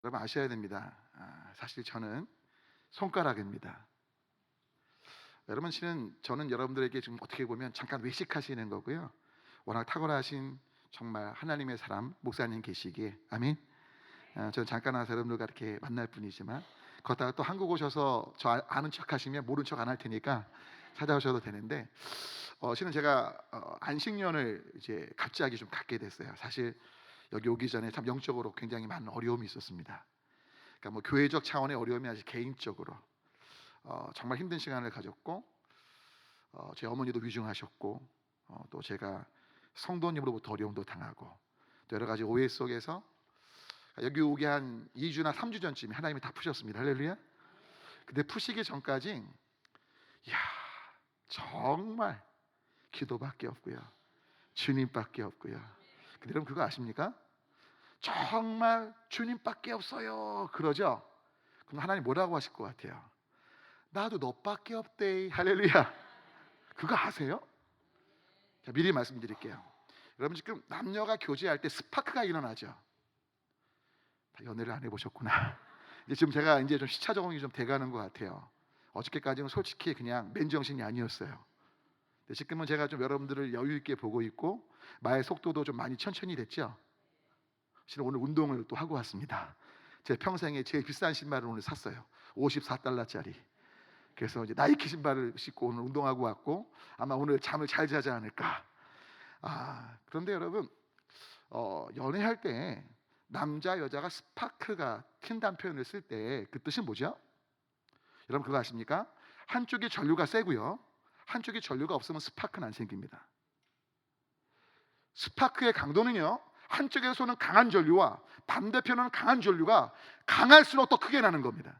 여러분 아셔야 됩니다. 사실 저는 손가락입니다. 여러분 실은 저는 여러분들에게 지금 어떻게 보면 잠깐 외식하시는 거고요. 워낙 탁월하신 정말 하나님의 사람 목사님 계시기에 아멘. 저는 잠깐 와서 여러분들과 이렇게 만날 뿐이지만 걷다가 또 한국 오셔서 저 아는 척 하시면 모른 척 안 할 테니까 찾아오셔도 되는데 실은 제가 안식년을 이제 갑자기 좀 갖게 됐어요. 사실 여기 오기 전에 참 영적으로 굉장히 많은 어려움이 있었습니다. 그러니까 뭐 교회적 차원의 어려움이 아니라 개인적으로 정말 힘든 시간을 가졌고 제 어머니도 위중하셨고 또 제가 성도님으로부터 어려움도 당하고 또 여러 가지 오해 속에서 여기 오기 한 2주나 3주 전쯤에 하나님이 다 푸셨습니다. 할렐루야. 근데 푸시기 전까지 야 정말 기도밖에 없고요, 주님밖에 없고요. 근데 여러분 그거 아십니까? 정말 주님밖에 없어요 그러죠? 그럼 하나님 뭐라고 하실 것 같아요? 나도 너밖에 없대. 할렐루야. 그거 아세요? 자, 미리 말씀드릴게요. 여러분 지금 남녀가 교제할 때 스파크가 일어나죠. 다 연애를 안 해보셨구나. 이제 지금 제가 이제 좀 시차 적응이 좀 돼가는 것 같아요. 어저께까지는 솔직히 그냥 맨정신이 아니었어요. 근데 지금은 제가 좀 여러분들을 여유 있게 보고 있고 말의 속도도 좀 많이 천천히 됐죠. 실은 오늘 운동을 또 하고 왔습니다. 제 평생에 제일 비싼 신발을 오늘 샀어요. 54달러짜리. 그래서 이제 나이키 신발을 신고 오늘 운동하고 왔고 아마 오늘 잠을 잘 자지 않을까. 그런데 여러분 연애할 때 남자 여자가 스파크가 튄다는 표현을 쓸 때 그 뜻이 뭐죠? 여러분 그거 아십니까? 한쪽이 전류가 세고요, 한쪽이 전류가 없으면 스파크는 안 생깁니다. 스파크의 강도는요, 한쪽에서는 강한 전류와 반대편은 강한 전류가 강할수록 더 크게 나는 겁니다.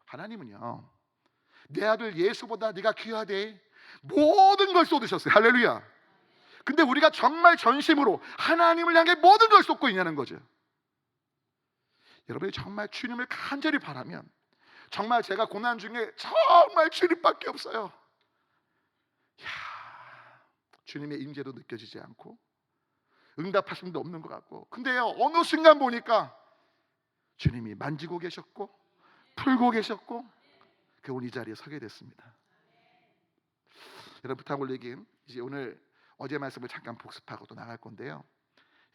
하나님은요, 내 아들 예수보다 네가 귀하대 모든 걸 쏟으셨어요. 할렐루야. 근데 우리가 정말 전심으로 하나님을 향해 모든 걸 쏟고 있냐는 거죠. 여러분이 정말 주님을 간절히 바라면 정말 제가 고난 중에 정말 주님밖에 없어요. 이야, 주님의 임재도 느껴지지 않고 응답하심도 없는 것 같고, 근데요 어느 순간 보니까 주님이 만지고 계셨고 풀고 계셨고 그 오늘 이 자리에 서게 됐습니다. 여러분 부탁 올리긴 이제 오늘 어제 말씀을 잠깐 복습하고 또 나갈 건데요.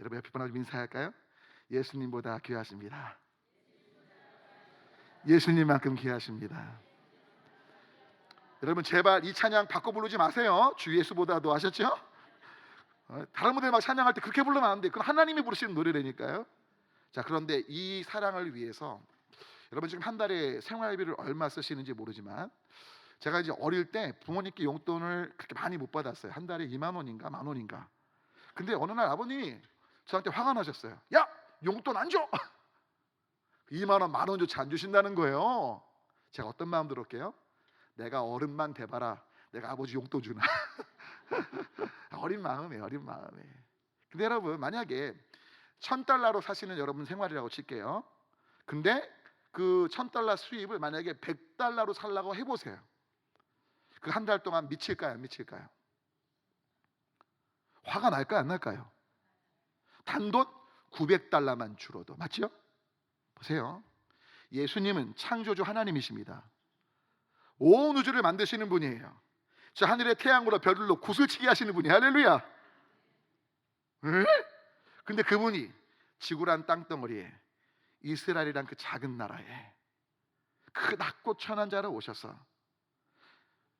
여러분 옆에 분하고 인사할까요? 예수님보다 귀하십니다. 예수님만큼 귀하십니다. 여러분 제발 이 찬양 바꿔 부르지 마세요. 주 예수보다도. 아셨죠? 다른 분들 막 찬양할 때 그렇게 부르면 안 돼. 그건 하나님이 부르시는 노래라니까요. 자, 그런데 이 사랑을 위해서 여러분 지금 한 달에 생활비를 얼마 쓰시는지 모르지만 제가 이제 어릴 때 부모님께 용돈을 그렇게 많이 못 받았어요. 한 달에 2만 원인가 만 원인가. 근데 어느 날 아버님이 저한테 화가 나셨어요. 야, 용돈 안 줘. 2만 원, 만 원조차 안 주신다는 거예요. 제가 어떤 마음 들었게요? 내가 어른만 돼봐라, 내가 아버지 용돈 주나. 어린 마음에, 어린 마음에. 근데 여러분 만약에 1,000달러로 사시는 여러분 생활이라고 칠게요. 근데 그 1,000달러 수입을 만약에 100달러로 살라고 해보세요. 그 한 달 동안 미칠까요, 안 미칠까요? 화가 날까요, 안 날까요? 단돈 900달러만 줄어도. 맞죠? 보세요. 예수님은 창조주 하나님이십니다. 온 우주를 만드시는 분이에요. 저 하늘의 태양으로 별들로 구슬치게 하시는 분이. 할렐루야. 에? 근데 그분이 지구란 땅덩어리에 이스라엘이란 그 작은 나라에 그 낮고 천한 자로 오셔서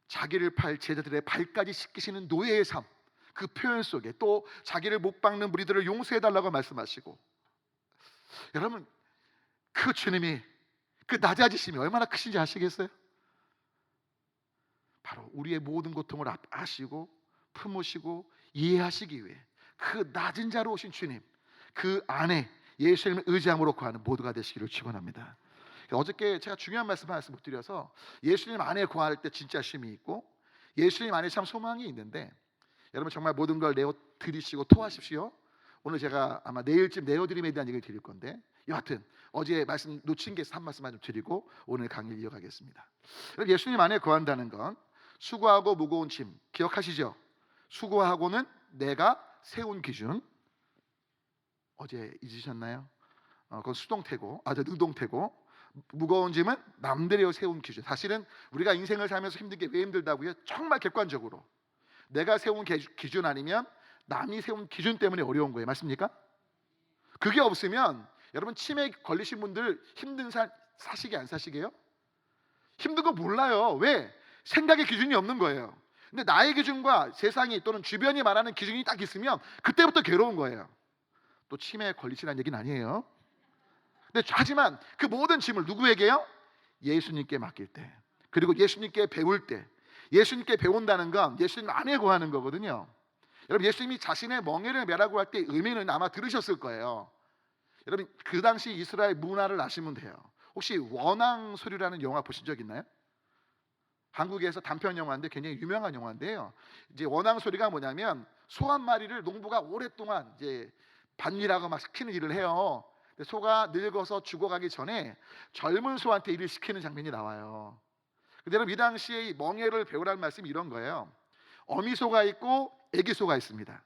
자기를 팔 제자들의 발까지 씻기시는 노예의 삶, 그 표현 속에 또 자기를 못 박는 무리들을 용서해달라고 말씀하시고, 여러분 그 주님이 그 낮아지심이 얼마나 크신지 아시겠어요? 바로 우리의 모든 고통을 아시고 품으시고 이해하시기 위해 그 낮은 자로 오신 주님, 그 안에 예수님을 의지함으로 구하는 모두가 되시기를 축원합니다. 어저께 제가 중요한 말씀 못 드려서 예수님 안에 구할 때 진짜 쉼이 있고 예수님 안에 참 소망이 있는데, 여러분 정말 모든 걸 내어 드리시고 토하십시오. 오늘 제가 아마 내일쯤 내어드림에 대한 얘기를 드릴 건데, 여하튼 어제 말씀 놓친 게 한 말씀만 좀 드리고 오늘 강의를 이어가겠습니다. 예수님 안에 거한다는 건 수고하고 무거운 짐 기억하시죠? 수고하고는 내가 세운 기준. 어제 잊으셨나요? 그건 수동태고, 능동태고, 무거운 짐은 남들이 세운 기준. 사실은 우리가 인생을 살면서 힘든 게 왜 힘들다고요? 정말 객관적으로 내가 세운 기준 아니면 남이 세운 기준 때문에 어려운 거예요. 맞습니까? 그게 없으면 여러분 치매 걸리신 분들 힘든 사시게 안 사시게요? 힘든 거 몰라요. 왜? 생각의 기준이 없는 거예요. 근데 나의 기준과 세상이 또는 주변이 말하는 기준이 딱 있으면 그때부터 괴로운 거예요. 또 치매에 걸리시라는 얘기는 아니에요. 근데 하지만 그 모든 짐을 누구에게요? 예수님께 맡길 때, 그리고 예수님께 배울 때. 예수님께 배운다는 건 예수님 안에 거하는 거거든요. 여러분, 예수님이 자신의 멍에를 매라고 할 때 의미는 아마 들으셨을 거예요. 여러분, 그 당시 이스라엘 문화를 아시면 돼요. 혹시 원앙소리라는 영화 보신 적 있나요? 한국에서 단편 영화인데 굉장히 유명한 영화인데요. 이제 원앙소리가 뭐냐면 소 한 마리를 농부가 오랫동안 이제 밭일하고 막 시키는 일을 해요. 근데 소가 늙어서 죽어가기 전에 젊은 소한테 일을 시키는 장면이 나와요. 근데 여러분, 이 당시에 이 멍에를 배우라는 말씀이 이런 거예요. 어미소가 있고 애기소가 있습니다.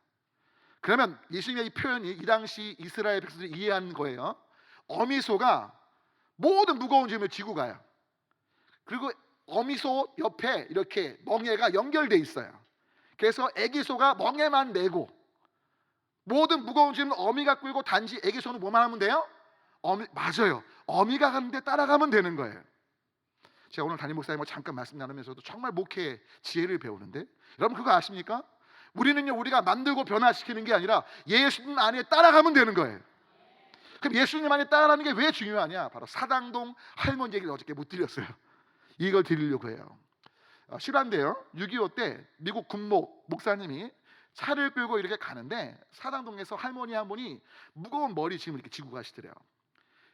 그러면 예수님의 이 표현이 이 당시 이스라엘 백성들이 이해하는 거예요. 어미소가 모든 무거운 짐을 지고 가요. 그리고 어미소 옆에 이렇게 멍에가 연결돼 있어요. 그래서 애기소가 멍에만 메고 모든 무거운 짐은 어미가 끌고 단지 애기소는 뭐만 하면 돼요? 맞아요. 어미가 가는데 따라가면 되는 거예요. 제가 오늘 담임 목사님과 잠깐 말씀 나누면서도 정말 목회 지혜를 배우는데, 여러분 그거 아십니까? 우리는요, 우리가 만들고 변화시키는 게 아니라 예수님 안에 따라가면 되는 거예요. 그럼 예수님 안에 따라가는 게 왜 중요하냐? 바로 사당동 할머니 얘기를 어저께 못 드렸어요. 이걸 드리려고 해요. 실화인데요, 6.25 때 미국 군목 목사님이 차를 끌고 이렇게 가는데 사당동에서 할머니 한 분이 무거운 머리 짐을 이렇게 지고 가시더래요.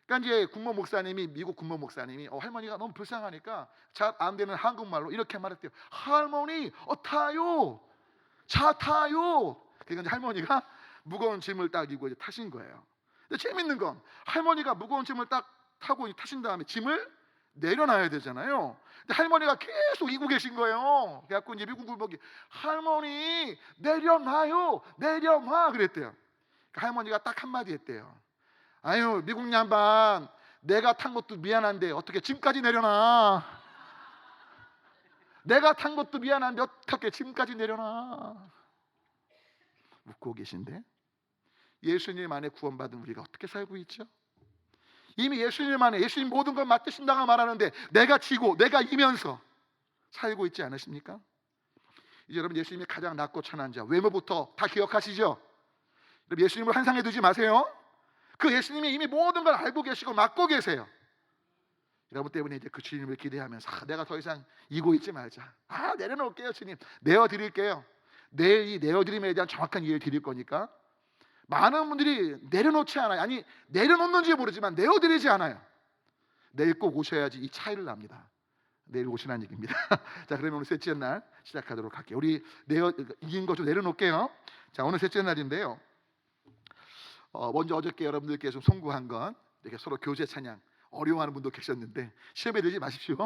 그러니까 이제 군목 목사님이, 미국 군목 목사님이 할머니가 너무 불쌍하니까 잘 안 되는 한국말로 이렇게 말했대요. 할머니, 타요, 차 타요. 그러니까 이제 할머니가 무거운 짐을 딱 이고 이제 타신 거예요. 근데 재밌는 건 할머니가 무거운 짐을 딱 타고 타신 다음에 짐을 내려놔야 되잖아요. 근데 할머니가 계속 이고 계신 거예요. 그래갖고 이제 미국 군목이 할머니 내려놔요, 내려놔 그랬대요. 그러니까 할머니가 딱 한마디 했대요. 아유, 미국 양반, 내가 탄 것도 미안한데 어떻게 짐까지 내려놔? 내가 탄 것도 미안한데 어떻게 짐까지 내려놔? 웃고 계신데, 예수님 안에 구원받은 우리가 어떻게 살고 있죠? 이미 예수님 안에, 예수님 모든 걸 맡으신다고 말하는데 내가 지고 내가 이면서 살고 있지 않으십니까? 이제 여러분, 예수님이 가장 낮고 천한 자, 외모부터 다 기억하시죠? 여러분, 예수님을 환상해 두지 마세요. 그 예수님이 이미 모든 걸 알고 계시고 맡고 계세요. 여러분 때문에 이제 그 주님을 기대하면서 내가 더 이상 이고 있지 말자. 내려놓을게요, 주님. 내어드릴게요. 내일 이 내어드림에 대한 정확한 이해를 드릴 거니까. 많은 분들이 내려놓지 않아요. 아니, 내려놓는지 모르지만 내어드리지 않아요. 내일 꼭 오셔야지 이 차이를 납니다. 내일 오시라는 얘기입니다. 자, 그러면 오늘 셋째 날 시작하도록 할게요. 우리 이긴 거 좀 내려놓을게요. 자, 오늘 셋째 날인데요. 먼저 어저께 여러분들께 좀 송구한 건, 이렇게 서로 교제 찬양 어려워하는 분도 계셨는데 시험에 들지 마십시오.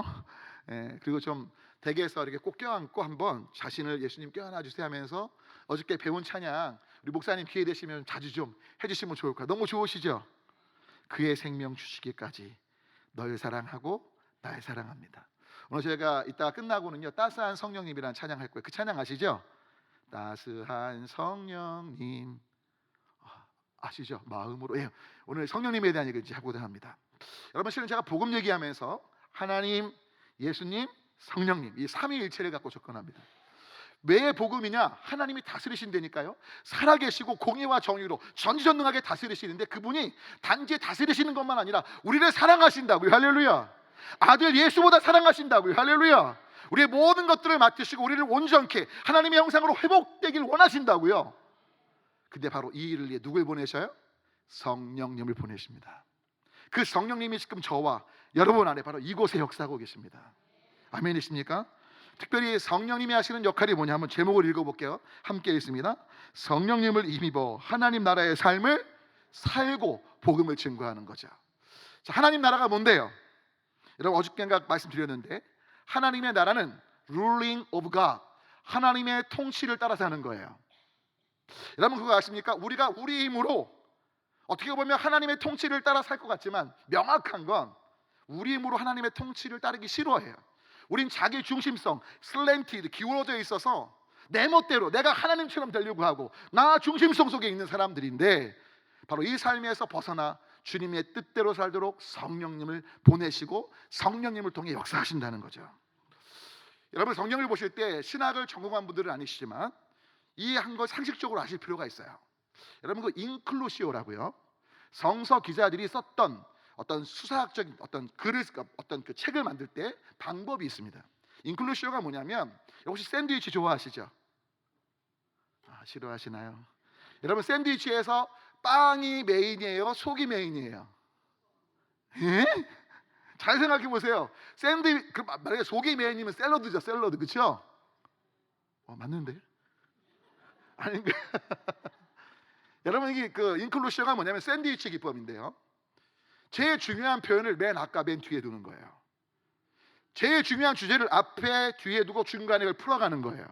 그리고 좀 댁에서 이렇게 꼭 껴안고 한번 자신을 예수님 껴안아 주세요 하면서 어저께 배운 찬양 우리 목사님 기회 되시면 자주 좀 해주시면 좋을 거예요. 너무 좋으시죠? 그의 생명 주시기까지 널 사랑하고 날 사랑합니다. 오늘 제가 이따가 끝나고는요, 따스한 성령님이라는 찬양 할 거예요. 그 찬양 아시죠? 따스한 성령님 아시죠? 마음으로. 오늘 성령님에 대한 얘기를 하고자 합니다. 여러분, 실은 제가 복음 얘기하면서 하나님, 예수님, 성령님 이 삼위일체를 갖고 접근합니다. 왜 복음이냐? 하나님이 다스리신다니까요. 살아계시고 공의와 정의로 전지전능하게 다스리시는데, 그분이 단지 다스리시는 것만 아니라 우리를 사랑하신다고요. 할렐루야. 아들 예수보다 사랑하신다고요. 할렐루야. 우리의 모든 것들을 맡으시고 우리를 온전케 하나님의 형상으로 회복되길 원하신다고요. 근데 바로 이 일을 위해 누굴 보내셔요? 성령님을 보내십니다. 그 성령님이 지금 저와 여러분 안에 바로 이곳에 역사하고 계십니다. 아멘이십니까? 특별히 성령님이 하시는 역할이 뭐냐 하면 제목을 읽어볼게요. 함께 읽습니다. 성령님을 힘입어 하나님 나라의 삶을 살고 복음을 증거하는 거죠. 자, 하나님 나라가 뭔데요? 여러분, 어저께인가 말씀드렸는데 하나님의 나라는 ruling of God, 하나님의 통치를 따라 사는 거예요. 여러분 그거 아십니까? 우리가 우리 힘으로 어떻게 보면 하나님의 통치를 따라 살 것 같지만 명확한 건 우리 힘으로 하나님의 통치를 따르기 싫어해요. 우린 자기 중심성, 슬랜티드, 기울어져 있어서 내 멋대로 내가 하나님처럼 되려고 하고 나 중심성 속에 있는 사람들인데, 바로 이 삶에서 벗어나 주님의 뜻대로 살도록 성령님을 보내시고 성령님을 통해 역사하신다는 거죠. 여러분, 성경을 보실 때 신학을 전공한 분들은 아니시지만 이 한 걸 상식적으로 아실 필요가 있어요. 여러분, 그 인클루시오라고요, 성서 기자들이 썼던 어떤 수사학적인 어떤 글을, 어떤 그 책을 만들 때 방법이 있습니다. 인클루시오가 뭐냐면, 혹시 샌드위치 좋아하시죠? 싫어하시나요? 여러분, 샌드위치에서 빵이 메인이에요, 속이 메인이에요? 예? 잘 생각해 보세요. 만약에 속이 메인이면 샐러드죠, 샐러드. 그렇죠? 맞는데? 아닌가? 여러분, 이게 그 인클루시오가 뭐냐면 샌드위치 기법인데요, 제일 중요한 표현을 맨 앞과 맨 뒤에 두는 거예요. 제일 중요한 주제를 앞에 뒤에 두고 중간에 그걸 풀어가는 거예요.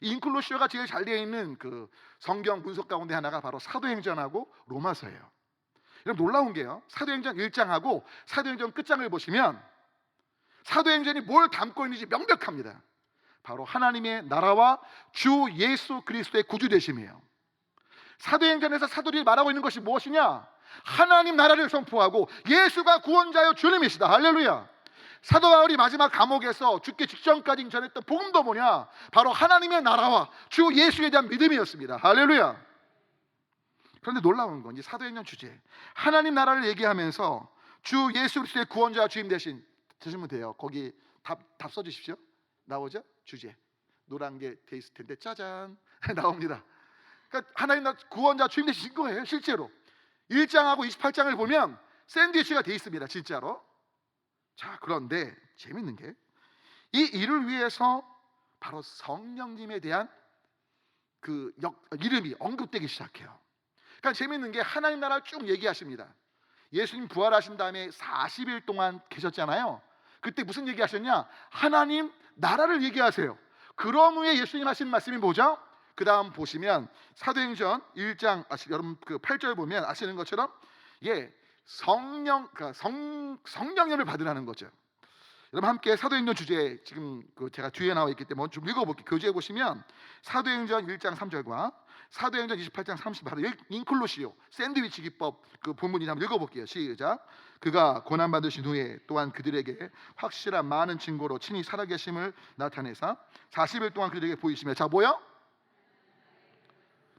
이 인클루시오가 제일 잘 되어 있는 그 성경 분석 가운데 하나가 바로 사도행전하고 로마서예요. 여러분, 놀라운 게요, 사도행전 1장하고 사도행전 끝장을 보시면 사도행전이 뭘 담고 있는지 명백합니다. 바로 하나님의 나라와 주 예수 그리스도의 구주되심이에요. 사도행전에서 사도들이 말하고 있는 것이 무엇이냐? 하나님 나라를 선포하고 예수가 구원자여 주님이시다. 할렐루야. 사도 바울이 마지막 감옥에서 죽기 직전까지 전했던 복음도 뭐냐? 바로 하나님의 나라와 주 예수에 대한 믿음이었습니다. 할렐루야. 그런데 놀라운 건 이 사도행전 주제, 하나님 나라를 얘기하면서 주 예수 그리스도의 구원자와 주님 되시면 돼요. 거기 답 써주십시오. 나오죠? 주제 노란 게 돼 있을 텐데 짜잔 나옵니다. 그러니까 하나님 나라 구원자 주님 되신 거예요. 실제로 1장하고 28장을 보면 샌드위치가 돼 있습니다, 진짜로. 자, 그런데 재밌는 게 이 일을 위해서 바로 성령님에 대한 그 이름이 언급되기 시작해요. 그러니까 재밌는 게 하나님 나라를 쭉 얘기하십니다. 예수님 부활하신 다음에 40일 동안 계셨잖아요. 그때 무슨 얘기하셨냐? 하나님 나라를 얘기하세요. 그런 후에 예수님 하신 말씀이 뭐죠? 그 다음 보시면 사도행전 1장 여러분 그 8절 보면 아시는 것처럼 성령님을 받으라는 거죠. 여러분, 함께 사도행전 주제 지금 제가 뒤에 나와 있기 때문에 좀 읽어볼게요. 교재에 보시면 사도행전 1장 3절과 사도행전 28장 30, 바로 인클루시오 샌드위치 기법 그 본문이 한번 읽어볼게요. 시작. 그가 고난 받으신 후에 또한 그들에게 확실한 많은 증거로 친히 살아계심을 나타내사 40일 동안 그들에게 보이시며, 자 뭐요?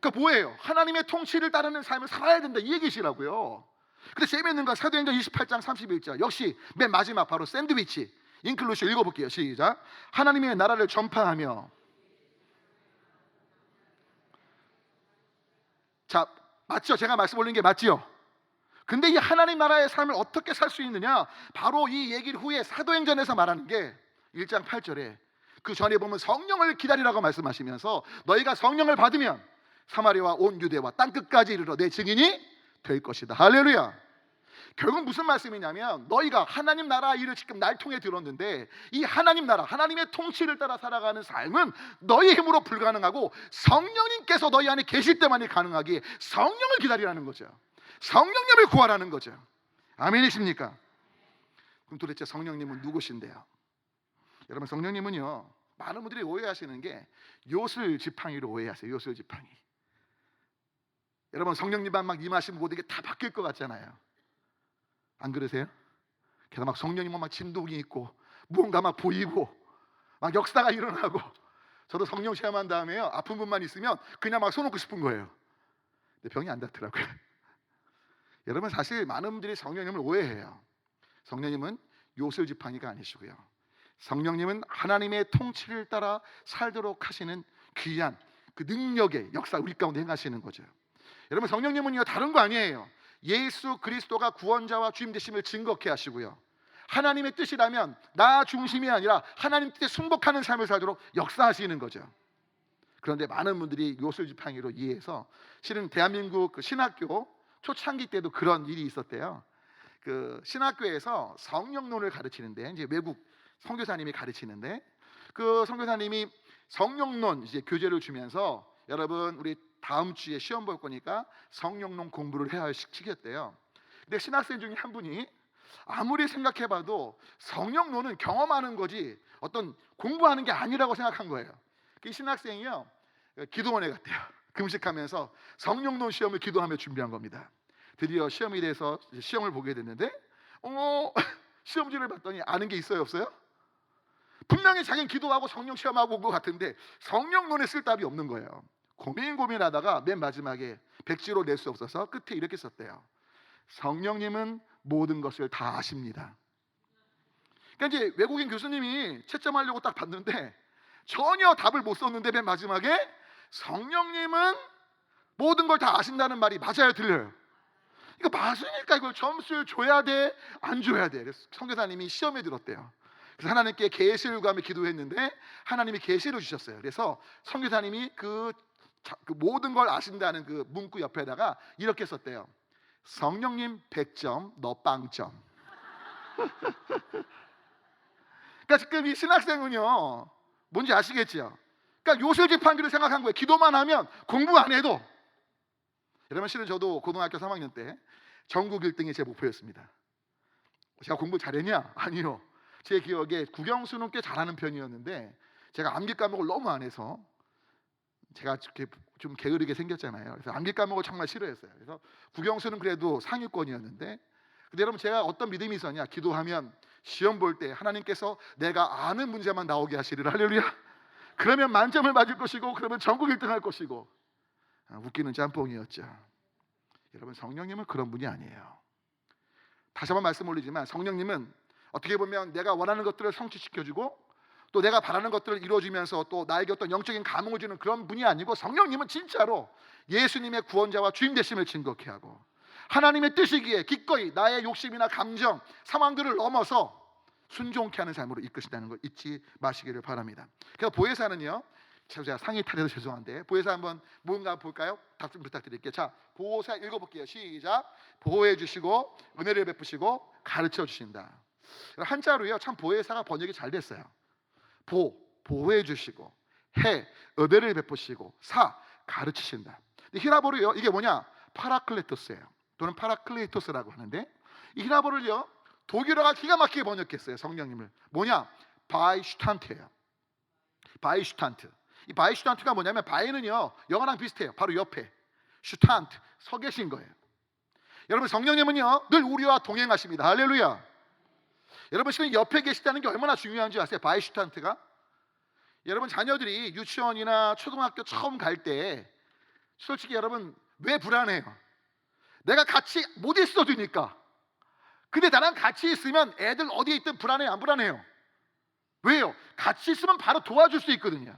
그러니까 뭐예요? 하나님의 통치를 따르는 삶을 살아야 된다, 이 얘기시라고요. 근데 재미있는 건 사도행전 28장 31절 역시 맨 마지막 바로 샌드위치 인클루시오 읽어볼게요. 시작. 하나님의 나라를 전파하며, 자 맞죠? 제가 말씀 올린 게 맞지요? 근데 이 하나님 나라의 삶을 어떻게 살 수 있느냐? 바로 이 얘기를 후에 사도행전에서 말하는 게 1장 8절에 그 전에 보면 성령을 기다리라고 말씀하시면서 너희가 성령을 받으면 사마리아와 온 유대와 땅끝까지 이르러 내 증인이 될 것이다. 할렐루야. 결국 무슨 말씀이냐면 너희가 하나님 나라 일을 지금 날 통해 들었는데 이 하나님 나라, 하나님의 통치를 따라 살아가는 삶은 너희 힘으로 불가능하고 성령님께서 너희 안에 계실 때만이 가능하기에 성령을 기다리라는 거죠. 성령님을 구하라는 거죠. 아멘이십니까? 그럼 도대체 성령님은 누구신데요? 여러분, 성령님은요, 많은 분들이 오해하시는 게 요술 지팡이로 오해하세요. 요술 지팡이. 여러분, 성령님만 막 임하시면 모든 게 다 바뀔 것 같잖아요. 안 그러세요? 게다가 막 성령님은 막 진동이 있고 무언가 막 보이고 막 역사가 일어나고. 저도 성령 체험한 다음에요, 아픈 분만 있으면 그냥 막 손 놓고 싶은 거예요. 근데 병이 안 낫더라고요. 여러분, 사실 많은 분들이 성령님을 오해해요. 성령님은 요술 지팡이가 아니시고요, 성령님은 하나님의 통치를 따라 살도록 하시는 귀한 그 능력의 역사 우리 가운데 행하시는 거죠. 여러분, 성령님은요 다른 거 아니에요. 예수 그리스도가 구원자와 주님 되심을 증거케 하시고요, 하나님의 뜻이라면 나 중심이 아니라 하나님 뜻에 순복하는 삶을 살도록 역사하시는 거죠. 그런데 많은 분들이 요술 지팡이로 이해해서, 실은 대한민국 그 신학교 초창기 때도 그런 일이 있었대요. 그 신학교에서 성령론을 가르치는데, 이제 외국 선교사님이 가르치는데 그 선교사님이 성령론 이제 교재를 주면서 여러분 우리 다음 주에 시험 볼 거니까 성령론 공부를 해야 시키겠대요. 근데 신학생 중에 한 분이 아무리 생각해봐도 성령론은 경험하는 거지 어떤 공부하는 게 아니라고 생각한 거예요. 그 신학생이요, 기도원에 갔대요. 금식하면서 성령론 시험을 기도하며 준비한 겁니다. 드디어 시험에 대해서 시험을 보게 됐는데 시험지를 봤더니 아는 게 있어요, 없어요? 분명히 자기는 기도하고 성령 시험하고 온 것 같은데 성령론에 쓸 답이 없는 거예요. 고민하다가 맨 마지막에 백지로 낼 수 없어서 끝에 이렇게 썼대요. 성령님은 모든 것을 다 아십니다. 그러니까 이제 외국인 교수님이 채점하려고 딱 봤는데 전혀 답을 못 썼는데 맨 마지막에 성령님은 모든 걸 다 아신다는 말이 맞아요, 들려요? 이거 맞으니까 이걸 점수를 줘야 돼, 안 줘야 돼? 그래서 선교사님이 시험에 들었대요. 그래서 하나님께 계시를 구하며 기도했는데 하나님이 계시를 주셨어요. 그래서 선교사님이 그 모든 걸 아신다는 그 문구 옆에다가 이렇게 썼대요. 성령님 100점, 너 빵점. 그러니까 지금 이 신학생은요, 뭔지 아시겠죠? 그러니까 요술집한기를 생각한 거예요. 기도만 하면 공부 안 해도. 여러분, 실은 저도 고등학교 3학년 때 전국 1등이 제 목표였습니다. 제가 공부 잘했냐? 아니요. 제 기억에 국영수는 꽤 잘하는 편이었는데 제가 암기 과목을 너무 안 해서 제가 좀 게으르게 생겼잖아요. 그래서 암기 과목을 정말 싫어했어요. 그래서 국영수는 그래도 상위권이었는데, 근데 여러분, 제가 어떤 믿음이 있었냐? 기도하면 시험 볼 때 하나님께서 내가 아는 문제만 나오게 하시리라. 할렐루야. 그러면 만점을 맞을 것이고, 그러면 전국 1등 할 것이고. 웃기는 짬뽕이었죠. 여러분, 성령님은 그런 분이 아니에요. 다시 한번 말씀 올리지만 성령님은 어떻게 보면 내가 원하는 것들을 성취시켜주고 또 내가 바라는 것들을 이루어주면서 또 나에게 어떤 영적인 감흥을 주는 그런 분이 아니고, 성령님은 진짜로 예수님의 구원자와 주임 되심을 증거케 하고 하나님의 뜻이기에 기꺼이 나의 욕심이나 감정, 상황들을 넘어서 순종케 하는 삶으로 이끄신다는 걸 잊지 마시기를 바랍니다. 그래서 보혜사는요, 제가 상의 탈해서 죄송한데 보혜사 한번 뭔가 볼까요? 답 좀 부탁드릴게요. 자, 보혜사 읽어볼게요. 시작. 보호해 주시고 은혜를 베푸시고 가르쳐 주신다. 한자로요, 참 보혜사가 번역이 잘 됐어요. 보호해 주시고, 해 은혜를 베푸시고, 사 가르치신다. 히라보로요, 이게 뭐냐? 파라클레토스예요. 또는 파라클레토스라고 하는데, 이 히라보를요 독일어가 기가 막히게 번역했어요. 성령님을 뭐냐? 바이슈탄트예요. 바이슈탄트. 이 바이슈탄트가 뭐냐면, 바이는요 영어랑 비슷해요. 바로 옆에. 슈탄트, 서 계신 거예요. 여러분, 성령님은요 늘 우리와 동행하십니다. 할렐루야. 여러분, 지금 옆에 계시다는 게 얼마나 중요한지 아세요? 바이슈탄트가. 여러분, 자녀들이 유치원이나 초등학교 처음 갈 때 솔직히 여러분 왜 불안해요? 내가 같이 못 있어주니까. 근데 나랑 같이 있으면 애들 어디에 있든 불안해요, 안 불안해요? 왜요? 같이 있으면 바로 도와줄 수 있거든요.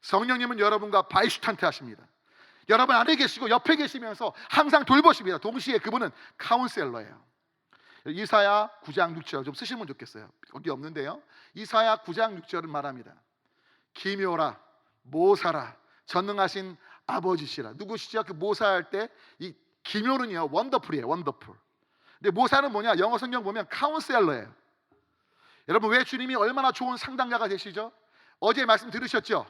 성령님은 여러분과 바이슈탄트 하십니다. 여러분 안에 계시고 옆에 계시면서 항상 돌보십니다. 동시에 그분은 카운셀러예요. 이사야 9장 6절 좀 쓰시면 좋겠어요. 거기 없는데요, 이사야 9장 6절은 말합니다. 기묘라 모사라 전능하신 아버지시라. 누구시죠? 그 모사할 때 이 기묘는요 원더풀이에요. 원더풀. 근데 모사는 뭐냐? 영어 성경 보면 카운셀러예요. 여러분, 왜 주님이 얼마나 좋은 상담가가 되시죠? 어제 말씀 들으셨죠?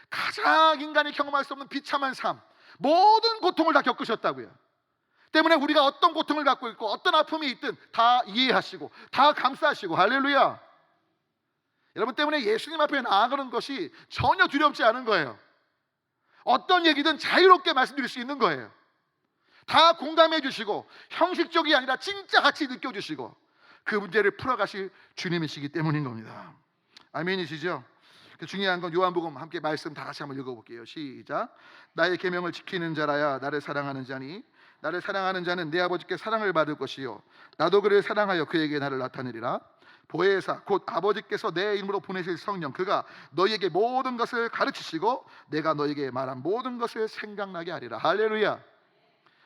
가장 인간이 경험할 수 없는 비참한 삶, 모든 고통을 다 겪으셨다고요. 때문에 우리가 어떤 고통을 갖고 있고 어떤 아픔이 있든 다 이해하시고 다 감싸시고. 할렐루야. 여러분 때문에 예수님 앞에 나아가는 것이 전혀 두렵지 않은 거예요. 어떤 얘기든 자유롭게 말씀드릴 수 있는 거예요. 다 공감해 주시고 형식적이 아니라 진짜 같이 느껴주시고 그 문제를 풀어가실 주님이시기 때문인 겁니다. 아멘이시죠? 중요한 건 요한복음 함께 말씀 다 같이 한번 읽어볼게요. 시작. 나의 계명을 지키는 자라야 나를 사랑하는 자니 나를 사랑하는 자는 내 아버지께 사랑을 받을 것이요 나도 그를 사랑하여 그에게 나를 나타내리라. 보혜사 곧 아버지께서 내 이름으로 보내실 성령, 그가 너희에게 모든 것을 가르치시고 내가 너희에게 말한 모든 것을 생각나게 하리라. 할렐루야.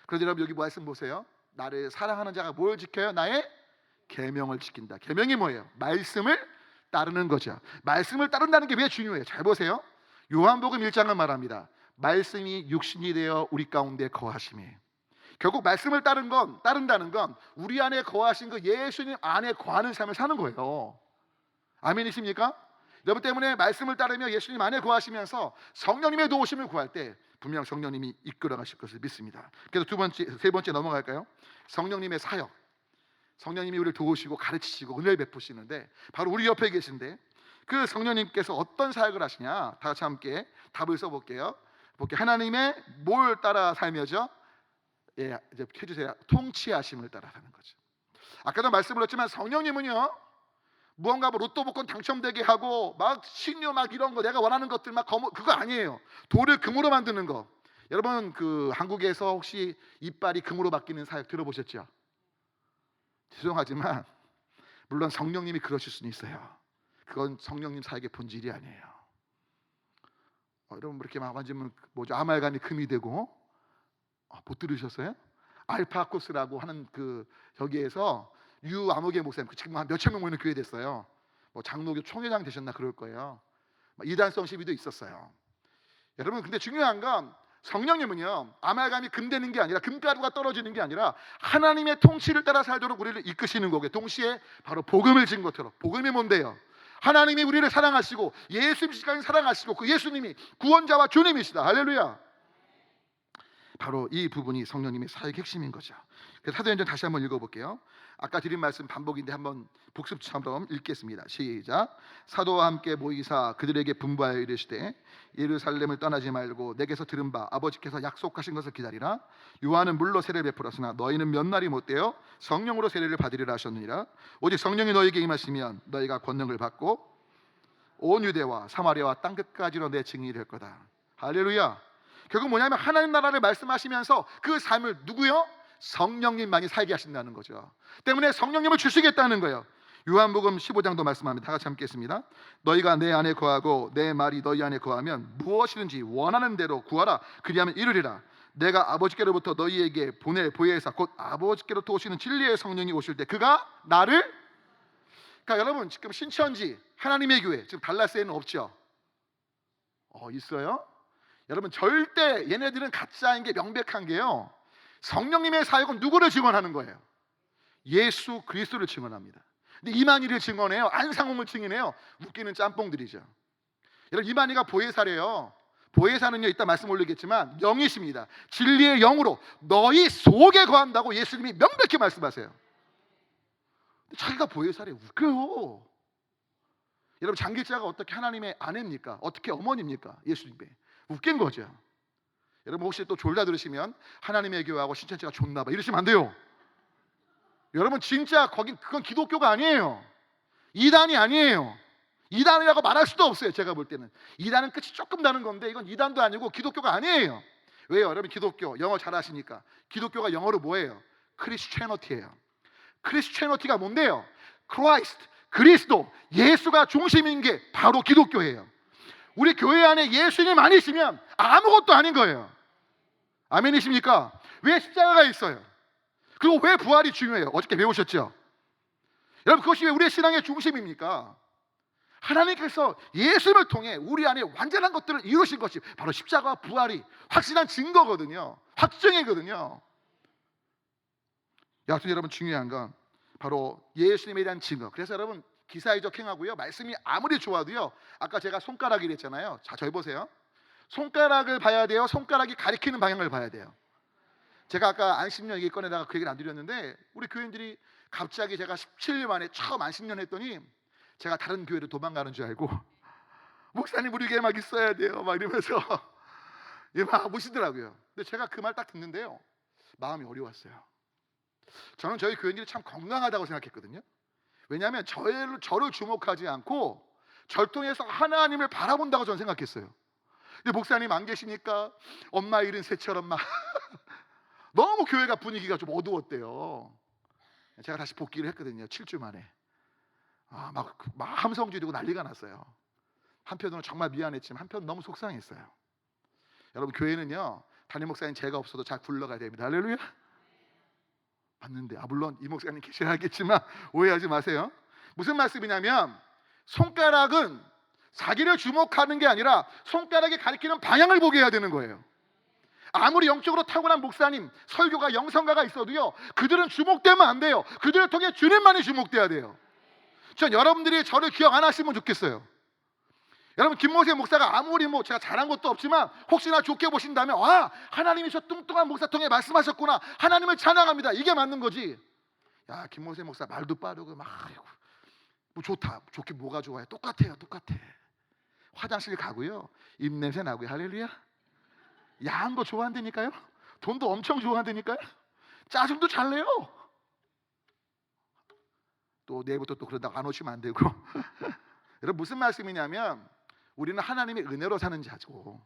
그런데 여러분, 여기 말씀 보세요. 나를 사랑하는 자가 뭘 지켜요? 나의 계명을 지킨다. 계명이 뭐예요? 말씀을 따르는 거죠. 말씀을 따른다는 게 왜 중요해요? 잘 보세요. 요한복음 1장은 말합니다. 말씀이 육신이 되어 우리 가운데 거하심이. 결국 말씀을 따른다는 건 우리 안에 거하신 그 예수님 안에 거하는 삶을 사는 거예요. 아멘이십니까? 여러분 때문에 말씀을 따르며 예수님 안에 거하시면서 성령님의 도우심을 구할 때 분명 성령님이 이끌어 가실 것을 믿습니다. 그래서 세 번째 넘어갈까요? 성령님의 사역. 성령님이 우리를 도우시고 가르치시고 은혜를 베푸시는데 바로 우리 옆에 계신데 그 성령님께서 어떤 사역을 하시냐? 다 같이 함께 답을 써볼게요. 하나님의 뭘 따라 살며죠? 예, 이제 해주세요. 통치하심을 따라 사는 거죠. 아까도 말씀을 했지만 성령님은요, 무언가 로또 복권 당첨되게 하고 막 신료 막 이런 거 내가 원하는 것들 막 그거 아니에요. 돌을 금으로 만드는 거. 여러분 그 한국에서 혹시 이빨이 금으로 바뀌는 사역 들어보셨죠? 죄송하지만 물론 성령님이 그러실 수는 있어요. 그건 성령님 사역의 본질이 아니에요. 여러분 이렇게 막 만지면 뭐죠? 아말감이 금이 되고 못 들으셨어요? 알파코스라고 하는 그 여기에서 유아무개 목사님 지금 한 몇천 명 모이는 교회 됐어요. 뭐 장로교 총회장 되셨나 그럴 거예요. 이단성 시비도 있었어요. 여러분 근데 중요한 건 성령님은요 아말감이 금되는 게 아니라 금가루가 떨어지는 게 아니라 하나님의 통치를 따라 살도록 우리를 이끄시는 거고요. 동시에 바로 복음을 증거토록. 복음이 뭔데요? 하나님이 우리를 사랑하시고 예수님까지 사랑하시고 그 예수님이 구원자와 주님이시다. 할렐루야. 바로 이 부분이 성령님의 사역의 핵심인 거죠. 그래서 사도행전 다시 한번 읽어볼게요. 아까 드린 말씀 반복인데 한번 복습처럼 읽겠습니다. 시작. 사도와 함께 모이사 그들에게 분부하여 이르시되 예루살렘을 떠나지 말고 내게서 들은 바 아버지께서 약속하신 것을 기다리라. 요한은 물로 세례를 베풀었으나 너희는 몇 날이 못되어 성령으로 세례를 받으리라 하셨느니라. 오직 성령이 너희에게 임하시면 너희가 권능을 받고 온 유대와 사마리아와 땅 끝까지로 내 증인이 될 거다. 할렐루야. 결국 뭐냐면 하나님 나라를 말씀하시면서 그 삶을 누구요? 성령님만이 살게 하신다는 거죠. 때문에 성령님을 주시겠다는 거예요. 요한복음 15장도 말씀합니다. 다 같이 함께 읽습니다. 너희가 내 안에 거하고 내 말이 너희 안에 거하면 무엇이든지 원하는 대로 구하라. 그리하면 이루리라. 내가 아버지께로부터 너희에게 보낼 보혜사 곧 아버지께로부터 오시는 진리의 성령이 오실 때 그가 나를 그러니까 여러분 지금 신천지 하나님의 교회 지금 달라스에는 없죠? 있어요? 여러분 절대 얘네들은 가짜인 게 명백한 게요. 성령님의 사역은 누구를 증언하는 거예요? 예수 그리스도를 증언합니다. 근데 이만희를 증언해요. 안상홍을 증언해요. 웃기는 짬뽕들이죠. 여러분 이만희가 보혜사래요. 보혜사는요 이따 말씀 올리겠지만 영이십니다. 진리의 영으로 너희 속에 거한다고 예수님이 명백히 말씀하세요. 자기가 보혜사래. 웃겨요. 여러분 장기자가 어떻게 하나님의 아내입니까? 어떻게 어머니입니까? 예수님의 웃긴 거죠. 여러분 혹시 또 졸다 들으시면 하나님의 교회하고 신천지가 좋나 봐 이러시면 안 돼요. 여러분 진짜 그건 기독교가 아니에요. 이단이 아니에요. 이단이라고 말할 수도 없어요. 제가 볼 때는 이단은 끝이 조금 나는 건데 이건 이단도 아니고 기독교가 아니에요. 왜요? 여러분 기독교 영어 잘하시니까 기독교가 영어로 뭐예요? 크리스체너티예요. 크리스체너티가 뭔데요? 크라이스트, 그리스도, 예수가 중심인 게 바로 기독교예요. 우리 교회 안에 예수님 아니시면 아무것도 아닌 거예요. 아멘이십니까? 왜 십자가가 있어요? 그리고 왜 부활이 중요해요? 어저께 배우셨죠? 여러분 그것이 왜 우리의 신앙의 중심입니까? 하나님께서 예수를 통해 우리 안에 완전한 것들을 이루신 것이 바로 십자가와 부활이 확실한 증거거든요. 확증이거든요. 여러분 중요한 건 바로 예수님에 대한 증거. 그래서 여러분 기사의적 행하고요 말씀이 아무리 좋아도요 아까 제가 손가락이라 했잖아요. 자, 저희 보세요. 손가락을 봐야 돼요. 손가락이 가리키는 방향을 봐야 돼요. 제가 아까 안식년 얘기 꺼내다가 그 얘기를 안 드렸는데 우리 교인들이 갑자기 제가 17년 만에 처음 안식년 했더니 제가 다른 교회로 도망가는 줄 알고 목사님 우리 교회 막 있어야 돼요 막 이러면서 막 무시더라고요. 근데 제가 그 말 딱 듣는데요 마음이 어려웠어요. 저는 저희 교인들이 참 건강하다고 생각했거든요. 왜냐하면 저를 주목하지 않고 절 통해서 하나님을 바라본다고 저는 생각했어요. 근데 목사님 안 계시니까 엄마 잃은 새처럼 막 너무 교회가 분위기가 좀 어두웠대요. 제가 다시 복귀를 했거든요. 7주 만에. 막 함성 지르고 난리가 났어요. 한편으로는 정말 미안했지만 한편 너무 속상했어요. 여러분 교회는요 담임 목사님 제가 없어도 잘 굴러가야 됩니다. 할렐루야. 맞는데 물론 이 목사님 계셔야겠지만 오해하지 마세요. 무슨 말씀이냐면 손가락은 자기를 주목하는 게 아니라 손가락이 가리키는 방향을 보게 해야 되는 거예요. 아무리 영적으로 탁월한 목사님, 설교가 영성가가 있어도요 그들은 주목되면 안 돼요. 그들을 통해 주님만이 주목돼야 돼요. 전 여러분들이 저를 기억 안 하시면 좋겠어요. 여러분 김모세 목사가 아무리 뭐 제가 잘한 것도 없지만 혹시나 좋게 보신다면 와 하나님이 저 뚱뚱한 목사 통해 말씀하셨구나 하나님을 찬양합니다. 이게 맞는 거지. 야 김모세 목사 말도 빠르고 막 아이고, 뭐 좋다 좋게 뭐가 좋아요. 똑같아요 똑같아. 화장실 가고요 입냄새 나고요. 할렐루야. 야한 거 좋아한다니까요. 돈도 엄청 좋아한다니까요. 짜증도 잘 내요. 또 내일부터 또 그러다가 안 오시면 안 되고 여러분 무슨 말씀이냐면 우리는 하나님의 은혜로 사는 자고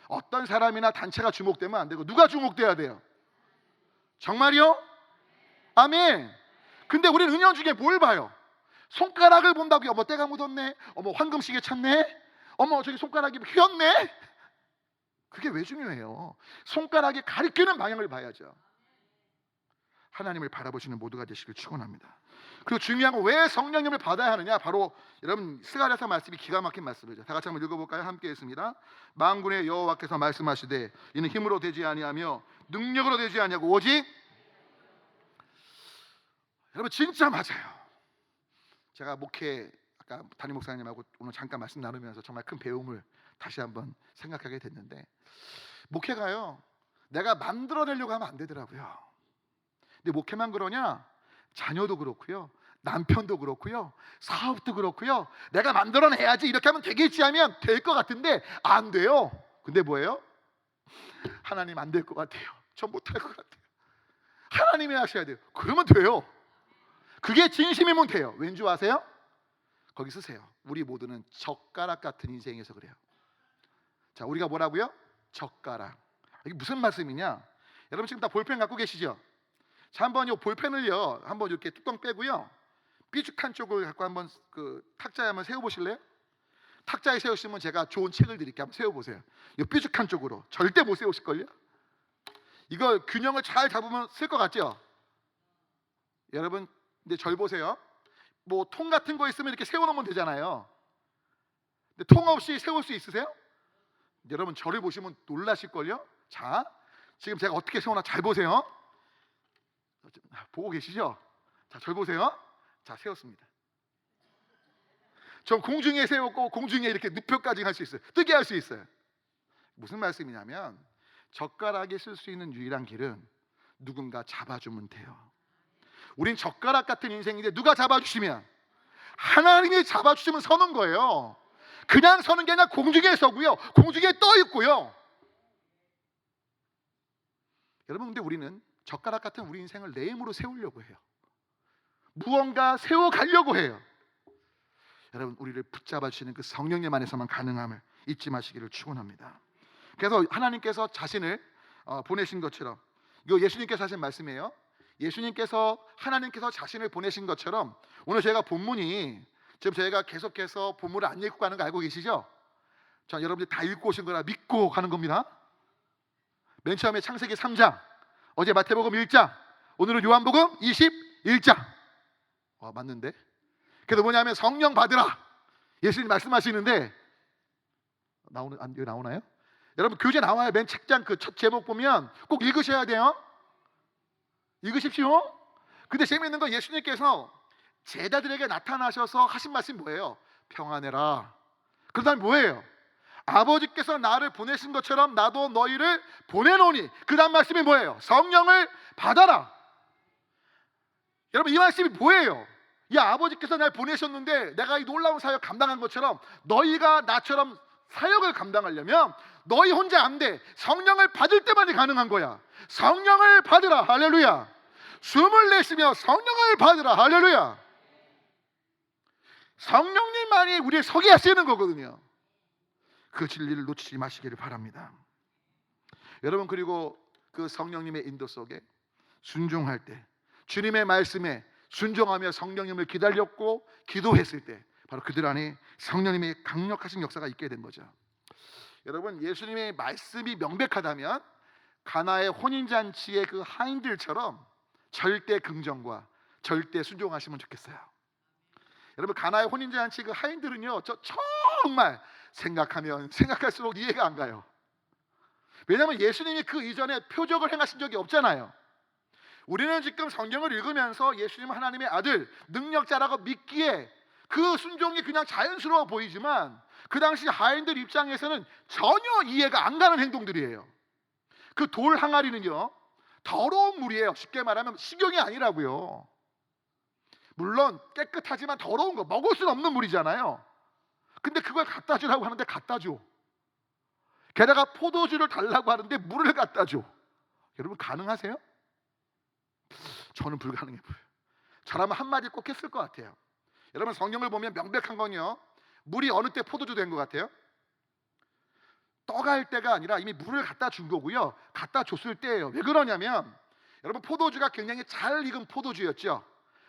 어떤 사람이나 단체가 주목되면 안 되고 누가 주목돼야 돼요? 정말이요? 아멘. 근데 우리는 은연 중에 뭘 봐요? 손가락을 본다고요. 어머 때가 묻었네. 어머 황금시계 찼네. 어머 저기 손가락이 휘었네. 그게 왜 중요해요? 손가락이 가리키는 방향을 봐야죠. 하나님을 바라보시는 모두가 되시길 축원합니다. 그리고 중요한 건 왜 성령님을 받아야 하느냐? 바로 여러분 스가랴서 말씀이 기가 막힌 말씀이죠. 다 같이 한번 읽어볼까요? 함께 했습니다. 만군의 여호와께서 말씀하시되 이는 힘으로 되지 아니하며 능력으로 되지 아니하고 오직 여러분 진짜 맞아요. 제가 목회 아까 담임 목사님하고 오늘 잠깐 말씀 나누면서 정말 큰 배움을 다시 한번 생각하게 됐는데 목회가요 내가 만들어내려고 하면 안 되더라고요. 근데 목회만 그러냐? 자녀도 그렇고요 남편도 그렇고요 사업도 그렇고요 내가 만들어내야지 이렇게 하면 되겠지 하면 될 것 같은데 안 돼요. 근데 뭐예요? 하나님 안 될 것 같아요. 전 못할 것 같아요. 하나님이 하셔야 돼요. 그러면 돼요. 그게 진심이면 돼요. 왠지 아세요? 거기 쓰세요. 우리 모두는 젓가락 같은 인생에서 그래요. 자 우리가 뭐라고요? 젓가락. 이게 무슨 말씀이냐? 여러분 지금 다 볼펜 갖고 계시죠? 자 한번 이 볼펜을요 한번 이렇게 뚜껑 빼고요 삐죽한 쪽을 갖고 한번 그 탁자에 한번 세워 보실래요? 탁자에 세우시면 제가 좋은 책을 드릴게요. 한번 세워 보세요. 이 삐죽한 쪽으로 절대 못 세우실 걸요. 이거 균형을 잘 잡으면 쓸 것 같죠? 여러분 근데 절 보세요. 뭐 통 같은 거 있으면 이렇게 세워 놓으면 되잖아요. 근데 통 없이 세울 수 있으세요? 여러분 저를 보시면 놀라실 걸요. 자 지금 제가 어떻게 세우나 잘 보세요. 보고 계시죠? 자, 절 보세요. 자, 세웠습니다. 전 공중에 세웠고 공중에 이렇게 눕혀까지 할 수 있어요. 뜨게 할 수 있어요. 무슨 말씀이냐면 젓가락이 쓸 수 있는 유일한 길은 누군가 잡아주면 돼요. 우린 젓가락 같은 인생인데 누가 잡아주시면 하나님이 잡아주시면 서는 거예요. 그냥 서는 게 아니라 공중에 서고요 공중에 떠 있고요. 여러분 근데 우리는 젓가락 같은 우리 인생을 내 힘으로 세우려고 해요. 무언가 세워가려고 해요. 여러분 우리를 붙잡아 주시는 그 성령님 안에서만 가능함을 잊지 마시기를 축원합니다. 그래서 하나님께서 자신을 보내신 것처럼 이거 예수님께서 하신 말씀이에요. 예수님께서 하나님께서 자신을 보내신 것처럼 오늘 저희가 본문이 지금 저희가 계속해서 본문을 안 읽고 가는 거 알고 계시죠? 자 여러분들 다 읽고 오신 거라 믿고 가는 겁니다. 맨 처음에 창세기 3장 어제 마태복음 1장, 오늘은 요한복음 21장. 맞는데? 그래서 뭐냐면 성령 받으라. 예수님 말씀하시는데 여기 나오나요? 여러분 교재 나와요. 맨 책장 그 첫 제목 보면 꼭 읽으셔야 돼요. 읽으십시오. 근데 재미있는 건 예수님께서 제자들에게 나타나셔서 하신 말씀이 뭐예요? 평안해라. 그 다음에 뭐예요? 아버지께서 나를 보내신 것처럼 나도 너희를 보내노니. 그 다음 말씀이 뭐예요? 성령을 받아라. 여러분 이 말씀이 뭐예요? 야 아버지께서 날 보내셨는데 내가 이 놀라운 사역 감당한 것처럼 너희가 나처럼 사역을 감당하려면 너희 혼자 안 돼. 성령을 받을 때만이 가능한 거야. 성령을 받으라. 할렐루야. 숨을 내쉬며 성령을 받으라. 할렐루야. 성령님만이 우리를 서게 하시는 거거든요. 그 진리를 놓치지 마시기를 바랍니다. 여러분 그리고 그 성령님의 인도 속에 순종할 때 주님의 말씀에 순종하며 성령님을 기다렸고 기도했을 때 바로 그들 안에 성령님의 강력하신 역사가 있게 된 거죠. 여러분 예수님의 말씀이 명백하다면 가나의 혼인잔치의 그 하인들처럼 절대 긍정과 절대 순종하시면 좋겠어요. 여러분 가나의 혼인잔치 그 하인들은요 저 정말 생각하면 생각할수록 이해가 안 가요. 왜냐하면 예수님이 그 이전에 표적을 행하신 적이 없잖아요. 우리는 지금 성경을 읽으면서 예수님 하나님의 아들 능력자라고 믿기에 그 순종이 그냥 자연스러워 보이지만 그 당시 하인들 입장에서는 전혀 이해가 안 가는 행동들이에요. 그 돌 항아리는요, 더러운 물이에요. 쉽게 말하면 식용이 아니라고요. 물론 깨끗하지만 더러운 거, 먹을 수는 없는 물이잖아요. 근데 그걸 갖다 주라고 하는데 갖다 줘. 게다가 포도주를 달라고 하는데 물을 갖다 줘. 여러분 가능하세요? 저는 불가능해 보여요. 저라면 한마디 꼭 했을 것 같아요. 여러분 성경을 보면 명백한 건요, 물이 어느 때 포도주 된 것 같아요? 떠갈 때가 아니라 이미 물을 갖다 준 거고요, 갖다 줬을 때예요. 왜 그러냐면 여러분 포도주가 굉장히 잘 익은 포도주였죠.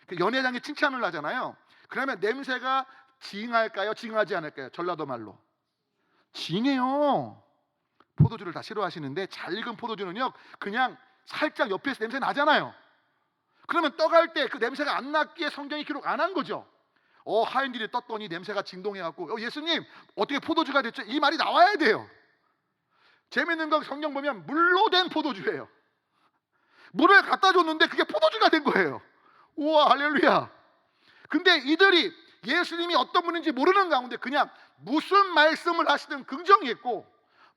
그 연회장이 칭찬을 하잖아요. 그러면 냄새가 징할까요? 징하지 않을까요? 전라도 말로 징해요. 포도주를 다 싫어하시는데 잘 익은 포도주는요, 그냥 살짝 옆에서 냄새 나잖아요. 그러면 떠갈 때 그 냄새가 안 났기에 성경이 기록 안 한 거죠. 하인들이 떴더니 냄새가 진동해갖고 예수님 어떻게 포도주가 됐죠? 이 말이 나와야 돼요. 재밌는 건 성경 보면 물로 된 포도주예요. 물을 갖다 줬는데 그게 포도주가 된 거예요. 우와 할렐루야. 근데 이들이 예수님이 어떤 분인지 모르는 가운데 그냥 무슨 말씀을 하시든 긍정했고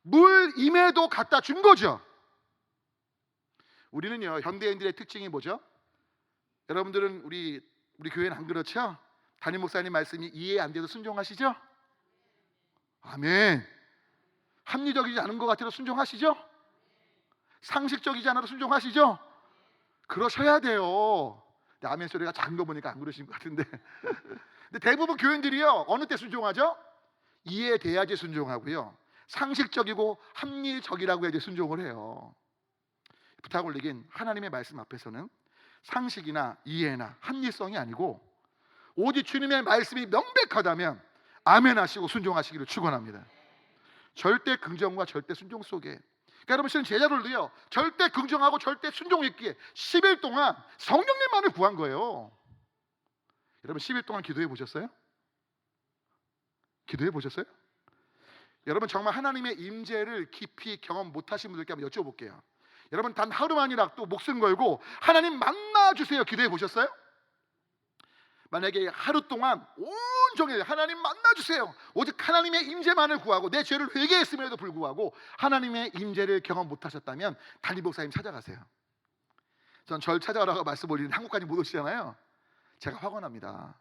물임에도 갖다 준 거죠. 우리는요, 현대인들의 특징이 뭐죠? 여러분들은 우리 교회는 안 그렇죠? 담임 목사님 말씀이 이해 안 돼도 순종하시죠? 아멘. 합리적이지 않은 것 같아도 순종하시죠? 상식적이지 않아도 순종하시죠? 그러셔야 돼요. 근데 아멘 소리가 작은 거 보니까 안 그러신 것 같은데 근데 대부분 교인들이요, 어느 때 순종하죠? 이해돼야지 순종하고요, 상식적이고 합리적이라고 해야지 순종을 해요. 부탁 올리긴 하나님의 말씀 앞에서는 상식이나 이해나 합리성이 아니고 오직 주님의 말씀이 명백하다면 아멘 하시고 순종하시기를 축원합니다. 절대 긍정과 절대 순종 속에, 그러니까 여러분 실은 제자들도요, 절대 긍정하고 절대 순종했기에 10일 동안 성령님만을 구한 거예요. 여러분 10일 동안 기도해 보셨어요? 기도해 보셨어요? 여러분 정말 하나님의 임재를 깊이 경험 못하신 분들께 한번 여쭤볼게요. 여러분 단 하루만이라도 목숨 걸고 하나님 만나주세요 기도해 보셨어요? 만약에 하루 동안 온종일 하나님 만나주세요, 오직 하나님의 임재만을 구하고 내 죄를 회개했음에도 불구하고 하나님의 임재를 경험 못하셨다면 담임 목사님 찾아가세요. 전 절 찾아오라고 말씀 올리는데 한국까지 못 오시잖아요. 제가 화가 납니다.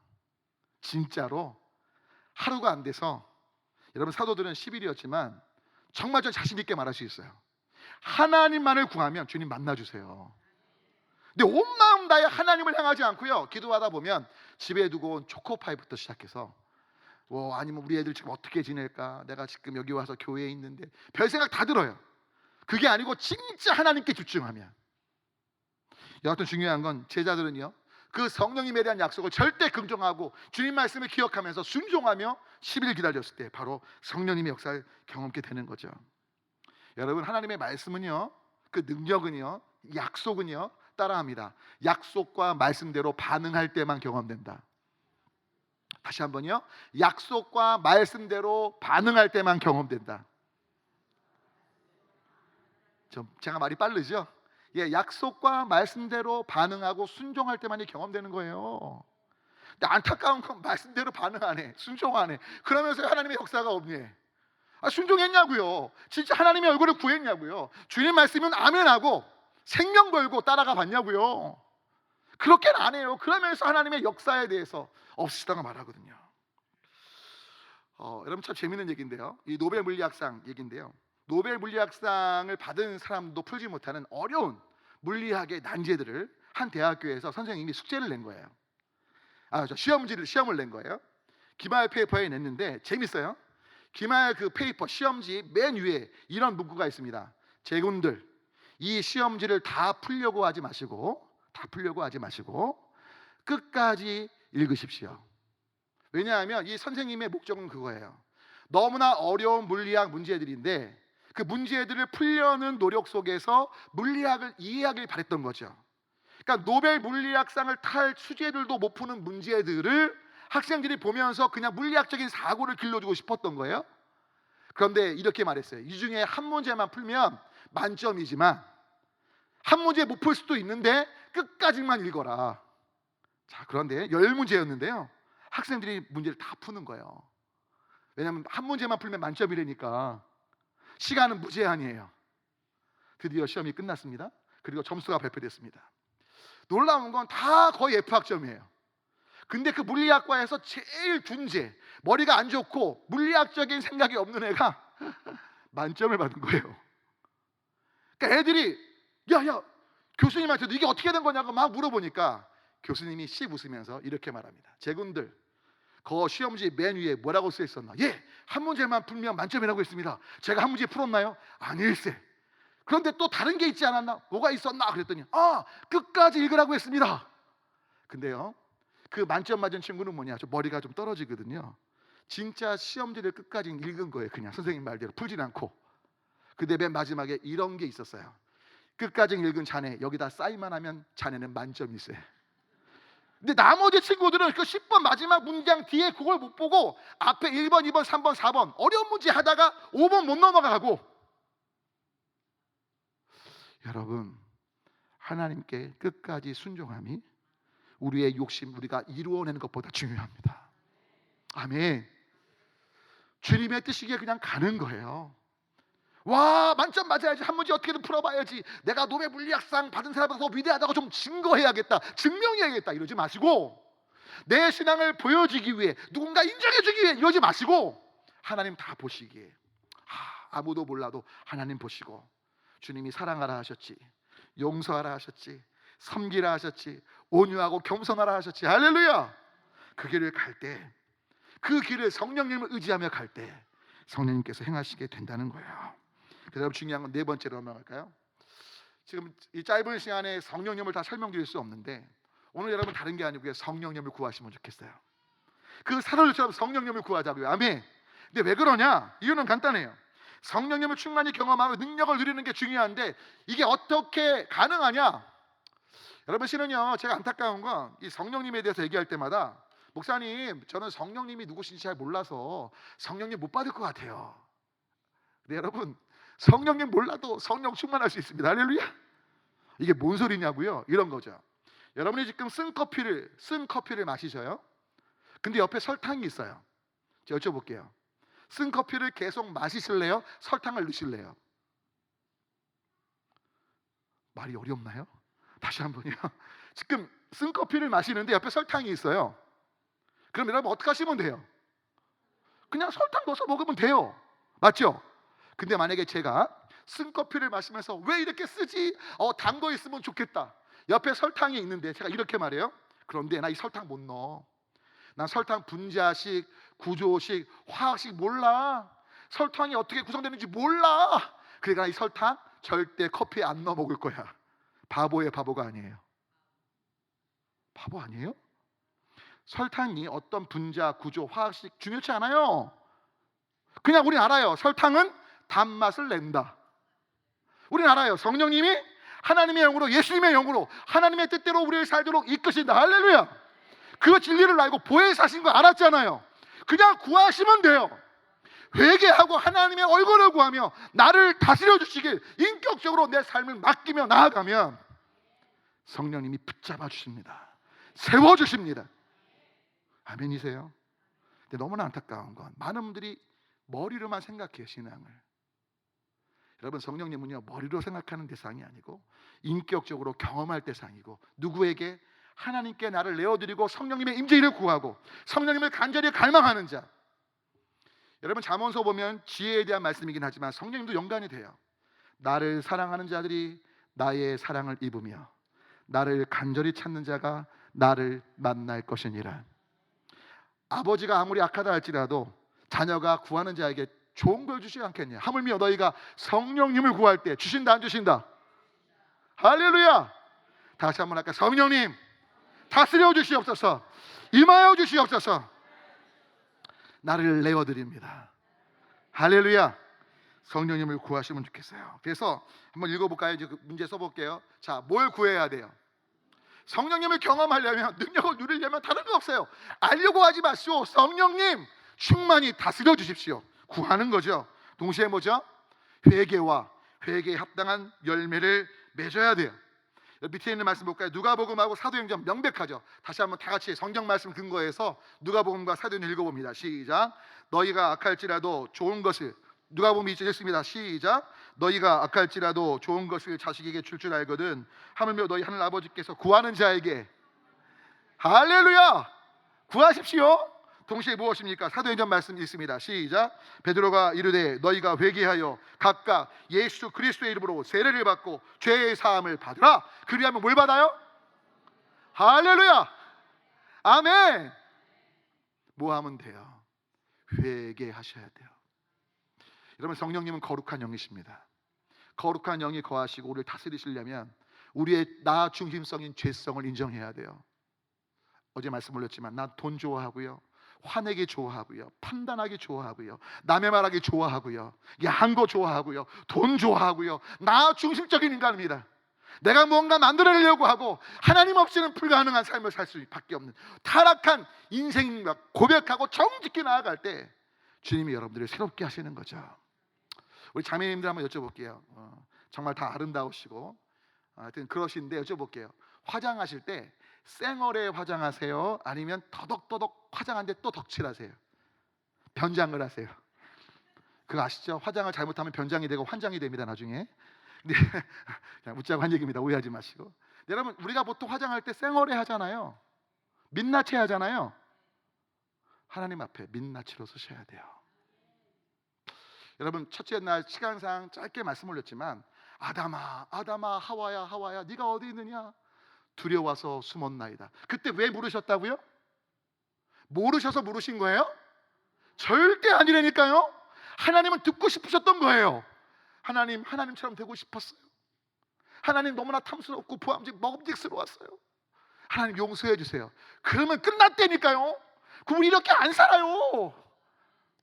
진짜로 하루가 안 돼서, 여러분 사도들은 10일이었지만 정말 전 자신 있게 말할 수 있어요. 하나님만을 구하면 주님 만나주세요. 근데 온 마음 다해 하나님을 향하지 않고요, 기도하다 보면 집에 두고 온 초코파이부터 시작해서 아니면 우리 애들 지금 어떻게 지낼까, 내가 지금 여기 와서 교회에 있는데 별 생각 다 들어요. 그게 아니고 진짜 하나님께 집중하면. 여하튼 중요한 건 제자들은요, 그 성령님에 대한 약속을 절대 긍정하고 주님 말씀을 기억하면서 순종하며 10일 기다렸을 때 바로 성령님의 역사를 경험하게 되는 거죠. 여러분 하나님의 말씀은요, 그 능력은요, 약속은요 따라합니다. 약속과 말씀대로 반응할 때만 경험된다. 다시 한번요, 약속과 말씀대로 반응할 때만 경험된다. 제가 말이 빠르죠? 약속과 말씀대로 반응하고 순종할 때만이 경험되는 거예요. 근데 안타까운 건 말씀대로 반응 안 해, 순종 안 해. 그러면서 하나님의 역사가 없니? 순종했냐고요? 진짜 하나님의 얼굴을 구했냐고요? 주님 말씀은 아멘하고 생명 걸고 따라가 봤냐고요? 그렇게는 안 해요. 그러면서 하나님의 역사에 대해서 없으시다고 말하거든요. 여러분 참 재밌는 얘기인데요, 이 노벨 물리학상 얘기인데요, 노벨 물리학상을 받은 사람도 풀지 못하는 어려운 물리학의 난제들을 한 대학교에서 선생님이 숙제를 낸 거예요. 시험을 낸 거예요. 기말 페이퍼에 냈는데 재밌어요. 기말 그 페이퍼 시험지 맨 위에 이런 문구가 있습니다. 제군들, 이 시험지를 다 풀려고 하지 마시고 끝까지 읽으십시오. 왜냐하면 이 선생님의 목적은 그거예요. 너무나 어려운 물리학 문제들인데 그 문제들을 풀려는 노력 속에서 물리학을 이해하길 바랬던 거죠. 그러니까 노벨 물리학상을 탈 수재들도 못 푸는 문제들을 학생들이 보면서 그냥 물리학적인 사고를 길러주고 싶었던 거예요. 그런데 이렇게 말했어요. 이 중에 한 문제만 풀면 만점이지만 한 문제 못 풀 수도 있는데 끝까지만 읽어라. 자, 그런데 10문제였는데요 학생들이 문제를 다 푸는 거예요. 왜냐하면 한 문제만 풀면 만점이라니까. 시간은 무제한이에요. 드디어 시험이 끝났습니다. 그리고 점수가 발표됐습니다. 놀라운 건 다 거의 F학점이에요. 근데 그 물리학과에서 제일 둔재, 머리가 안 좋고 물리학적인 생각이 없는 애가 만점을 받은 거예요. 그러니까 애들이 야 교수님한테도 이게 어떻게 된 거냐고 막 물어보니까 교수님이 씩 웃으면서 이렇게 말합니다. 제군들, 그 시험지 맨 위에 뭐라고 써 있었나? 예, 한 문제만 풀면 만점이라고 했습니다. 제가 한 문제 풀었나요? 아닐세. 그런데 또 다른 게 있지 않았나? 뭐가 있었나? 그랬더니 끝까지 읽으라고 했습니다. 근데요, 그 만점 맞은 친구는 뭐냐? 좀 머리가 좀 떨어지거든요. 진짜 시험지를 끝까지 읽은 거예요. 그냥 선생님 말대로 풀진 않고. 근데 맨 마지막에 이런 게 있었어요. 끝까지 읽은 자네, 여기다 사인만 하면 자네는 만점이세. 근데 나머지 친구들은 그 10번 마지막 문장 뒤에 그걸 못 보고 앞에 1번, 2번, 3번, 4번 어려운 문제 하다가 5번 못 넘어가고. 여러분, 하나님께 끝까지 순종함이 우리의 욕심, 우리가 이루어내는 것보다 중요합니다. 아멘. 주님의 뜻이기에 그냥 가는 거예요. 와, 만점 맞아야지, 한 문제 어떻게든 풀어봐야지, 내가 노벨 물리학상 받은 사람보다 더 위대하다고 좀 증거해야겠다, 증명해야겠다 이러지 마시고, 내 신앙을 보여주기 위해, 누군가 인정해주기 위해 이러지 마시고, 하나님 다 보시기에, 아무도 몰라도 하나님 보시고, 주님이 사랑하라 하셨지, 용서하라 하셨지, 섬기라 하셨지, 온유하고 겸손하라 하셨지. 할렐루야. 그 길을 갈 때, 그 길을 성령님을 의지하며 갈 때 성령님께서 행하시게 된다는 거예요. 그다음 중요한 건 네 번째로 넘어갈까요? 지금 이 짧은 시간에 성령님을 다 설명드릴 수 없는데, 오늘 여러분 다른 게 아니고요, 성령님을 구하시면 좋겠어요. 그 사도들처럼 성령님을 구하자고요. 아멘. 근데 왜 그러냐? 이유는 간단해요. 성령님을 충만히 경험하고 능력을 누리는 게 중요한데, 이게 어떻게 가능하냐? 여러분, 실은요, 제가 안타까운 건 이 성령님에 대해서 얘기할 때마다, 목사님, 저는 성령님이 누구신지 잘 몰라서 성령님 못 받을 것 같아요. 근데 여러분, 성령님 몰라도 성령 충만할 수 있습니다. 할렐루야. 이게 뭔 소리냐고요? 이런 거죠. 여러분이 지금 쓴 커피를 마시셔요. 근데 옆에 설탕이 있어요. 제가 여쭤볼게요. 쓴 커피를 계속 마시실래요? 설탕을 넣으실래요? 말이 어렵나요? 다시 한번요. 지금 쓴 커피를 마시는데 옆에 설탕이 있어요. 그럼 여러분 어떻게 하시면 돼요? 그냥 설탕 넣어서 먹으면 돼요. 맞죠? 근데 만약에 제가 쓴 커피를 마시면서 왜 이렇게 쓰지? 단 거 있으면 좋겠다. 옆에 설탕이 있는데 제가 이렇게 말해요. 그런데 나 이 설탕 못 넣어. 난 설탕 분자식, 구조식, 화학식 몰라. 설탕이 어떻게 구성되는지 몰라. 그러니까 이 설탕 절대 커피에 안 넣어 먹을 거야. 바보예요, 바보가 아니에요. 바보 아니에요? 설탕이 어떤 분자, 구조, 화학식 중요치 않아요. 그냥 우리 알아요. 설탕은 단맛을 낸다. 우리는 알아요. 성령님이 하나님의 영으로, 예수님의 영으로 하나님의 뜻대로 우리를 살도록 이끄신다. 할렐루야. 그 진리를 알고 보혜 사신 거 알았잖아요. 그냥 구하시면 돼요. 회개하고 하나님의 얼굴을 구하며 나를 다스려 주시길, 인격적으로 내 삶을 맡기며 나아가면 성령님이 붙잡아 주십니다. 세워 주십니다. 아멘이세요? 근데 너무나 안타까운 건 많은 분들이 머리로만 생각해요, 신앙을. 여러분, 성령님은요, 머리로 생각하는 대상이 아니고 인격적으로 경험할 대상이고, 누구에게? 하나님께 나를 내어드리고 성령님의 임재를 구하고 성령님을 간절히 갈망하는 자. 여러분, 잠언서 보면 지혜에 대한 말씀이긴 하지만 성령님도 연관이 돼요. 나를 사랑하는 자들이 나의 사랑을 입으며 나를 간절히 찾는 자가 나를 만날 것이니라. 아버지가 아무리 악하다 할지라도 자녀가 구하는 자에게 좋은 걸 주시지 않겠냐? 하물며 너희가 성령님을 구할 때 주신다, 안 주신다? 할렐루야. 다시 한번 할까요? 성령님 다스려 주시옵소서. 임하여 주시옵소서. 나를 내어드립니다. 할렐루야. 성령님을 구하시면 좋겠어요. 그래서 한번 읽어볼까요? 이제 그 문제 써볼게요. 자, 뭘 구해야 돼요? 성령님을 경험하려면, 능력을 누리려면 다른 거 없어요. 알려고 하지 마시오. 성령님 충만히 다스려 주십시오. 구하는 거죠. 동시에 뭐죠? 회개와 회개에 합당한 열매를 맺어야 돼요. 밑에 있는 말씀 볼까요? 누가복음하고 사도행전 명백하죠. 다시 한번 다 같이 성경 말씀 근거해서 누가복음과 사도행전 읽어봅니다. 시작. 너희가 악할지라도 좋은 것을, 누가복음 2절 읽습니다. 시작. 너희가 악할지라도 좋은 것을 자식에게 줄 알거든 하물며 너희 하늘 아버지께서 구하는 자에게, 할렐루야, 구하십시오. 동시에 무엇입니까? 사도행전 말씀 있습니다. 시작. 베드로가 이르되 너희가 회개하여 각각 예수 그리스도의 이름으로 세례를 받고 죄의 사함을 받으라. 그리하면 뭘 받아요? 할렐루야, 아멘. 뭐 하면 돼요? 회개하셔야 돼요. 여러분, 성령님은 거룩한 영이십니다. 거룩한 영이 거하시고 우리를 다스리시려면 우리의 나 중심성인 죄성을 인정해야 돼요. 어제 말씀 올렸지만 나 돈 좋아하고요, 화내기 좋아하고요, 판단하기 좋아하고요, 남의 말하기 좋아하고요, 야한 거 좋아하고요, 돈 좋아하고요, 나 중심적인 인간입니다. 내가 뭔가 만들어내려고 하고 하나님 없이는 불가능한 삶을 살 수밖에 없는 타락한 인생과 고백하고 정직히 나아갈 때 주님이 여러분들을 새롭게 하시는 거죠. 우리 자매님들 한번 여쭤볼게요. 정말 다 아름다우시고 하여튼 그러신데 여쭤볼게요. 화장하실 때 쌩얼에 화장하세요? 아니면 더덕더덕 화장한데 또 덕칠하세요? 변장을 하세요? 그거 아시죠? 화장을 잘못하면 변장이 되고 환장이 됩니다 나중에. 근데 그냥 웃자고 한 얘기입니다. 오해하지 마시고. 여러분, 우리가 보통 화장할 때 쌩얼에 하잖아요. 민낯에 하잖아요. 하나님 앞에 민낯으로 서셔야 돼요. 여러분, 첫째 날 시간상 짧게 말씀 올렸지만 아담아 아담아 하와야 하와야 네가 어디 있느냐? 두려워서 숨었나이다. 그때 왜 물으셨다고요? 모르셔서 물으신 거예요? 절대 아니라니까요. 하나님은 듣고 싶으셨던 거예요. 하나님처럼 되고 싶었어요. 하나님 너무나 탐스럽고 먹음직스러웠어요. 하나님 용서해 주세요. 그러면 끝났다니까요. 그럼 이렇게 안 살아요.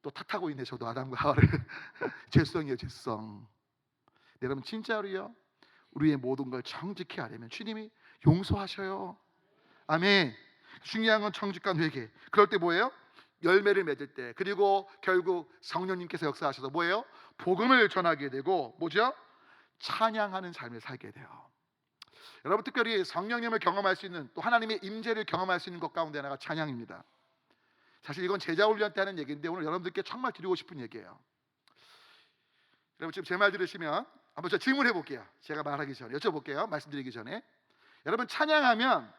또 탓하고 있네. 저도 아담과 하와를. 죄성이에요, 죄성. 여러분, 진짜로요, 우리의 모든 걸 정직히 하려면 주님이 용서하셔요. 아멘. 중요한 건 정직한 회개. 그럴 때 뭐예요? 열매를 맺을 때, 그리고 결국 성령님께서 역사하셔서 뭐예요? 복음을 전하게 되고 뭐죠? 찬양하는 삶을 살게 돼요. 여러분, 특별히 성령님을 경험할 수 있는, 또 하나님의 임재를 경험할 수 있는 것 가운데 하나가 찬양입니다. 사실 이건 제자훈련 때 하는 얘기인데 오늘 여러분들께 정말 드리고 싶은 얘기예요. 여러분, 지금 제 말 들으시면 한번 저 질문해 볼게요. 제가 말하기 전에 여쭤볼게요. 말씀드리기 전에. 여러분, 찬양하면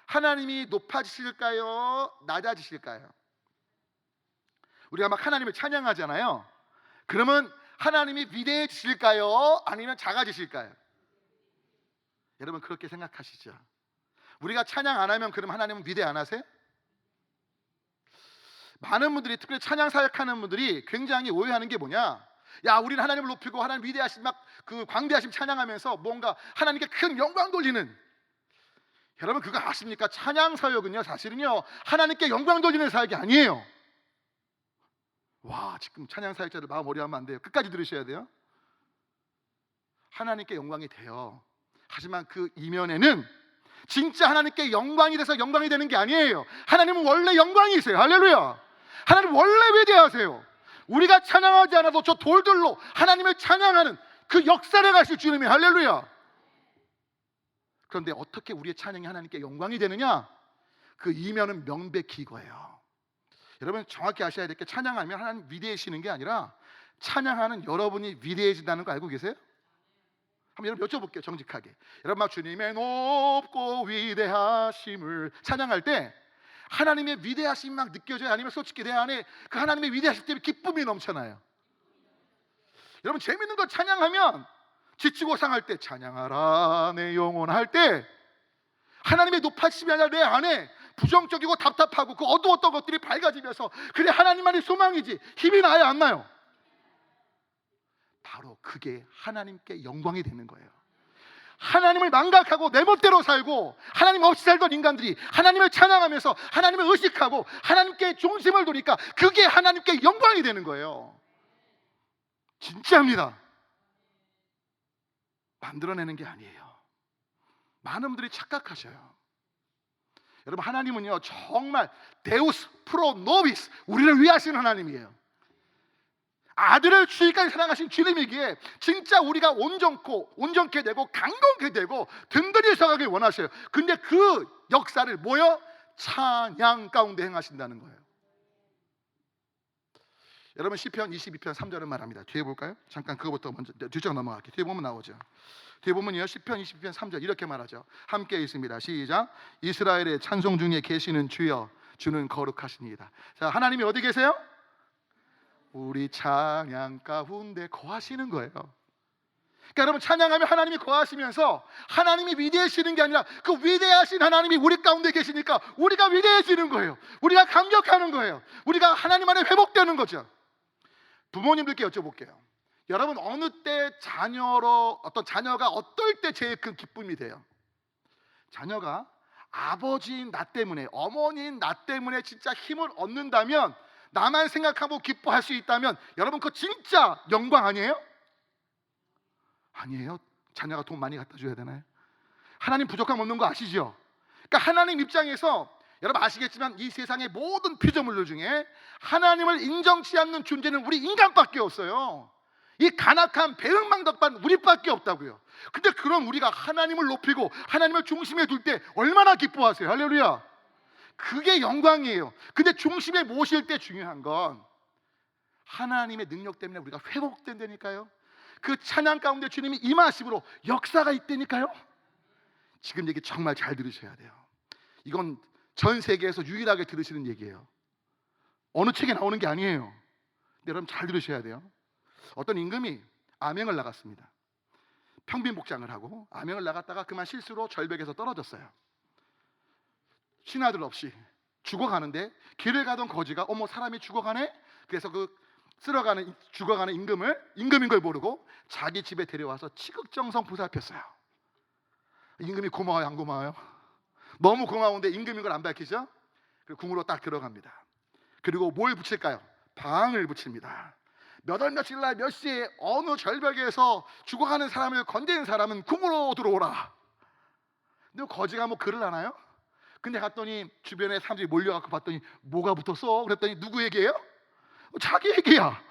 하나님이 높아지실까요? 낮아지실까요? 우리가 막 하나님을 찬양하잖아요. 그러면 하나님이 위대해지실까요? 아니면 작아지실까요? 여러분, 그렇게 생각하시죠? 우리가 찬양 안 하면 그럼 하나님은 위대 안 하세요? 많은 분들이, 특별히 찬양 사역하는 분들이 굉장히 오해하는 게 뭐냐? 야, 우리는 하나님을 높이고 하나님 위대하신 막 그 광대하심 찬양하면서 뭔가 하나님께 큰 영광 돌리는. 여러분, 그거 아십니까? 찬양 사역은요, 사실은요, 하나님께 영광 돌리는 사역이 아니에요. 와, 지금 찬양 사역자들 마음 어려워하면 안 돼요. 끝까지 들으셔야 돼요. 하나님께 영광이 돼요. 하지만 그 이면에는 진짜 하나님께 영광이 돼서 영광이 되는 게 아니에요. 하나님은 원래 영광이세요. 할렐루야. 하나님 원래 위대하세요. 우리가 찬양하지 않아도 저 돌들로 하나님을 찬양하는 그 역사를 가실 주님이, 할렐루야. 그런데 어떻게 우리의 찬양이 하나님께 영광이 되느냐? 그 이면은 명백히 이거예요. 여러분, 정확히 아셔야 될 게, 찬양하면 하나님 위대해지는 게 아니라 찬양하는 여러분이 위대해진다는 거 알고 계세요? 한번 여러분 여쭤볼게요, 정직하게. 여러분, 막 주님의 높고 위대하심을 찬양할 때 하나님의 위대하심이 막 느껴져요? 아니면 솔직히 내 안에 그 하나님의 위대하심 때문에 기쁨이 넘쳐나요? 여러분, 재밌는 거, 찬양하면 지치고 상할 때 찬양하라 내 영혼 할 때 하나님의 높아심이 아니라 내 안에 부정적이고 답답하고 그 어두웠던 것들이 밝아지면서, 그래 하나님만이 소망이지 힘이 나요, 안 나요? 바로 그게 하나님께 영광이 되는 거예요. 하나님을 망각하고 내 멋대로 살고 하나님 없이 살던 인간들이 하나님을 찬양하면서 하나님을 의식하고 하나님께 중심을 두니까 그게 하나님께 영광이 되는 거예요. 진짜입니다. 만들어내는 게 아니에요. 많은 분들이 착각하셔요. 여러분, 하나님은요 정말 데우스 프로 노비스, 우리를 위하시는 하나님이에요. 아들을 주님까지 사랑하신 주님이기에 진짜 우리가 온전케 되고 강건케 되고 든든히 서가길 원하셔요. 근데 그 역사를 뭐요? 찬양 가운데 행하신다는 거예요. 여러분 시편 22편 3절은 말합니다. 뒤에 볼까요? 잠깐 그거부터 먼저 뒤쪽 넘어갈게요. 뒤에 보면 나오죠. 뒤에 보면요 시편 22편 3절 이렇게 말하죠. 함께 있습니다. 시작. 이스라엘의 찬송 중에 계시는 주여 주는 거룩하시니이다. 자, 하나님이 어디 계세요? 우리 찬양 가운데 거하시는 거예요. 그러니까 여러분 찬양하면 하나님이 거하시면서 하나님이 위대하시는 게 아니라 그 위대하신 하나님이 우리 가운데 계시니까 우리가 위대해지는 거예요. 우리가 감격하는 거예요. 우리가 하나님 안에 회복되는 거죠. 부모님들께 여쭤볼게요. 여러분 어느 때 자녀가 어떨 때 제일 큰 기쁨이 돼요? 자녀가 아버지인 나 때문에, 어머니인 나 때문에 진짜 힘을 얻는다면, 나만 생각하고 기뻐할 수 있다면 여러분 그거 진짜 영광 아니에요? 아니에요. 자녀가 돈 많이 갖다 줘야 되나요? 하나님 부족함 없는 거 아시죠? 그러니까 하나님 입장에서 여러분 아시겠지만 이 세상의 모든 피조물들 중에 하나님을 인정치 않는 존재는 우리 인간밖에 없어요. 이 간악한 배은망덕한 우리밖에 없다고요. 근데 그런 우리가 하나님을 높이고 하나님을 중심에 둘 때 얼마나 기뻐하세요? 할렐루야. 그게 영광이에요. 근데 중심에 모실 때 중요한 건 하나님의 능력 때문에 우리가 회복된다니까요. 그 찬양 가운데 주님이 임하심으로 역사가 있다니까요. 지금 얘기 정말 잘 들으셔야 돼요. 이건 전 세계에서 유일하게 들으시는 얘기예요. 어느 책에 나오는 게 아니에요. 근데 여러분 잘 들으셔야 돼요. 어떤 임금이 암행을 나갔습니다. 평빈복장을 하고 암행을 나갔다가 그만 실수로 절벽에서 떨어졌어요. 신하들 없이 죽어가는데 길을 가던 거지가 어머 사람이 죽어가네? 그래서 그 죽어가는 임금인 걸 모르고 자기 집에 데려와서 치극정성 보살폈어요. 임금이 고마워요, 안 고마워요? 너무 고마운데 임금인 걸 안 밝히죠? 그리고 궁으로 딱 들어갑니다. 그리고 뭘 붙일까요? 방을 붙입니다. 몇 월 며칠 날 몇 시에 어느 절벽에서 죽어가는 사람을 건지는 사람은 궁으로 들어오라. 근데 거지가 뭐 글을 하나요? 근데 갔더니 주변에 사람들이 몰려갖고 봤더니 뭐가 붙었어? 그랬더니 누구 얘기예요? 자기 얘기야.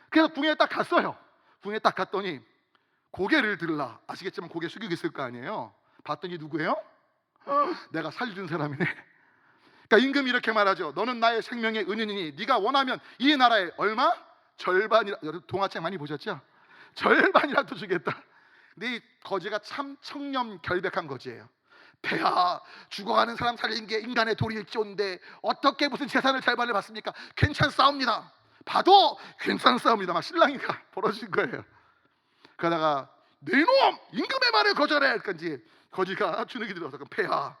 그래서 궁에 딱 갔어요. 궁에 딱 갔더니 고개를 들라. 아시겠지만 고개 숙이고 있을 거 아니에요. 봤더니 누구예요? 내가 살려준 사람이네. 그러니까 임금이 이렇게 말하죠. 너는 나의 생명의 은인이니 네가 원하면 이 나라의 얼마? 절반이라. 동화책 많이 보셨죠? 절반이라도 주겠다. 근데 이 거지가 참 청렴결백한 거지예요. 폐하, 죽어가는 사람 살린 게 인간의 도리일지언데 어떻게 무슨 재산을 절반을 받습니까? 괜찮사옵니다. 봐도 괜찮사옵니다. 막 신랑이가 벌어진 거예요. 그러다가 네 놈! 임금의 말을 거절해! 그런지 거지가 주눅이 들어서 폐하,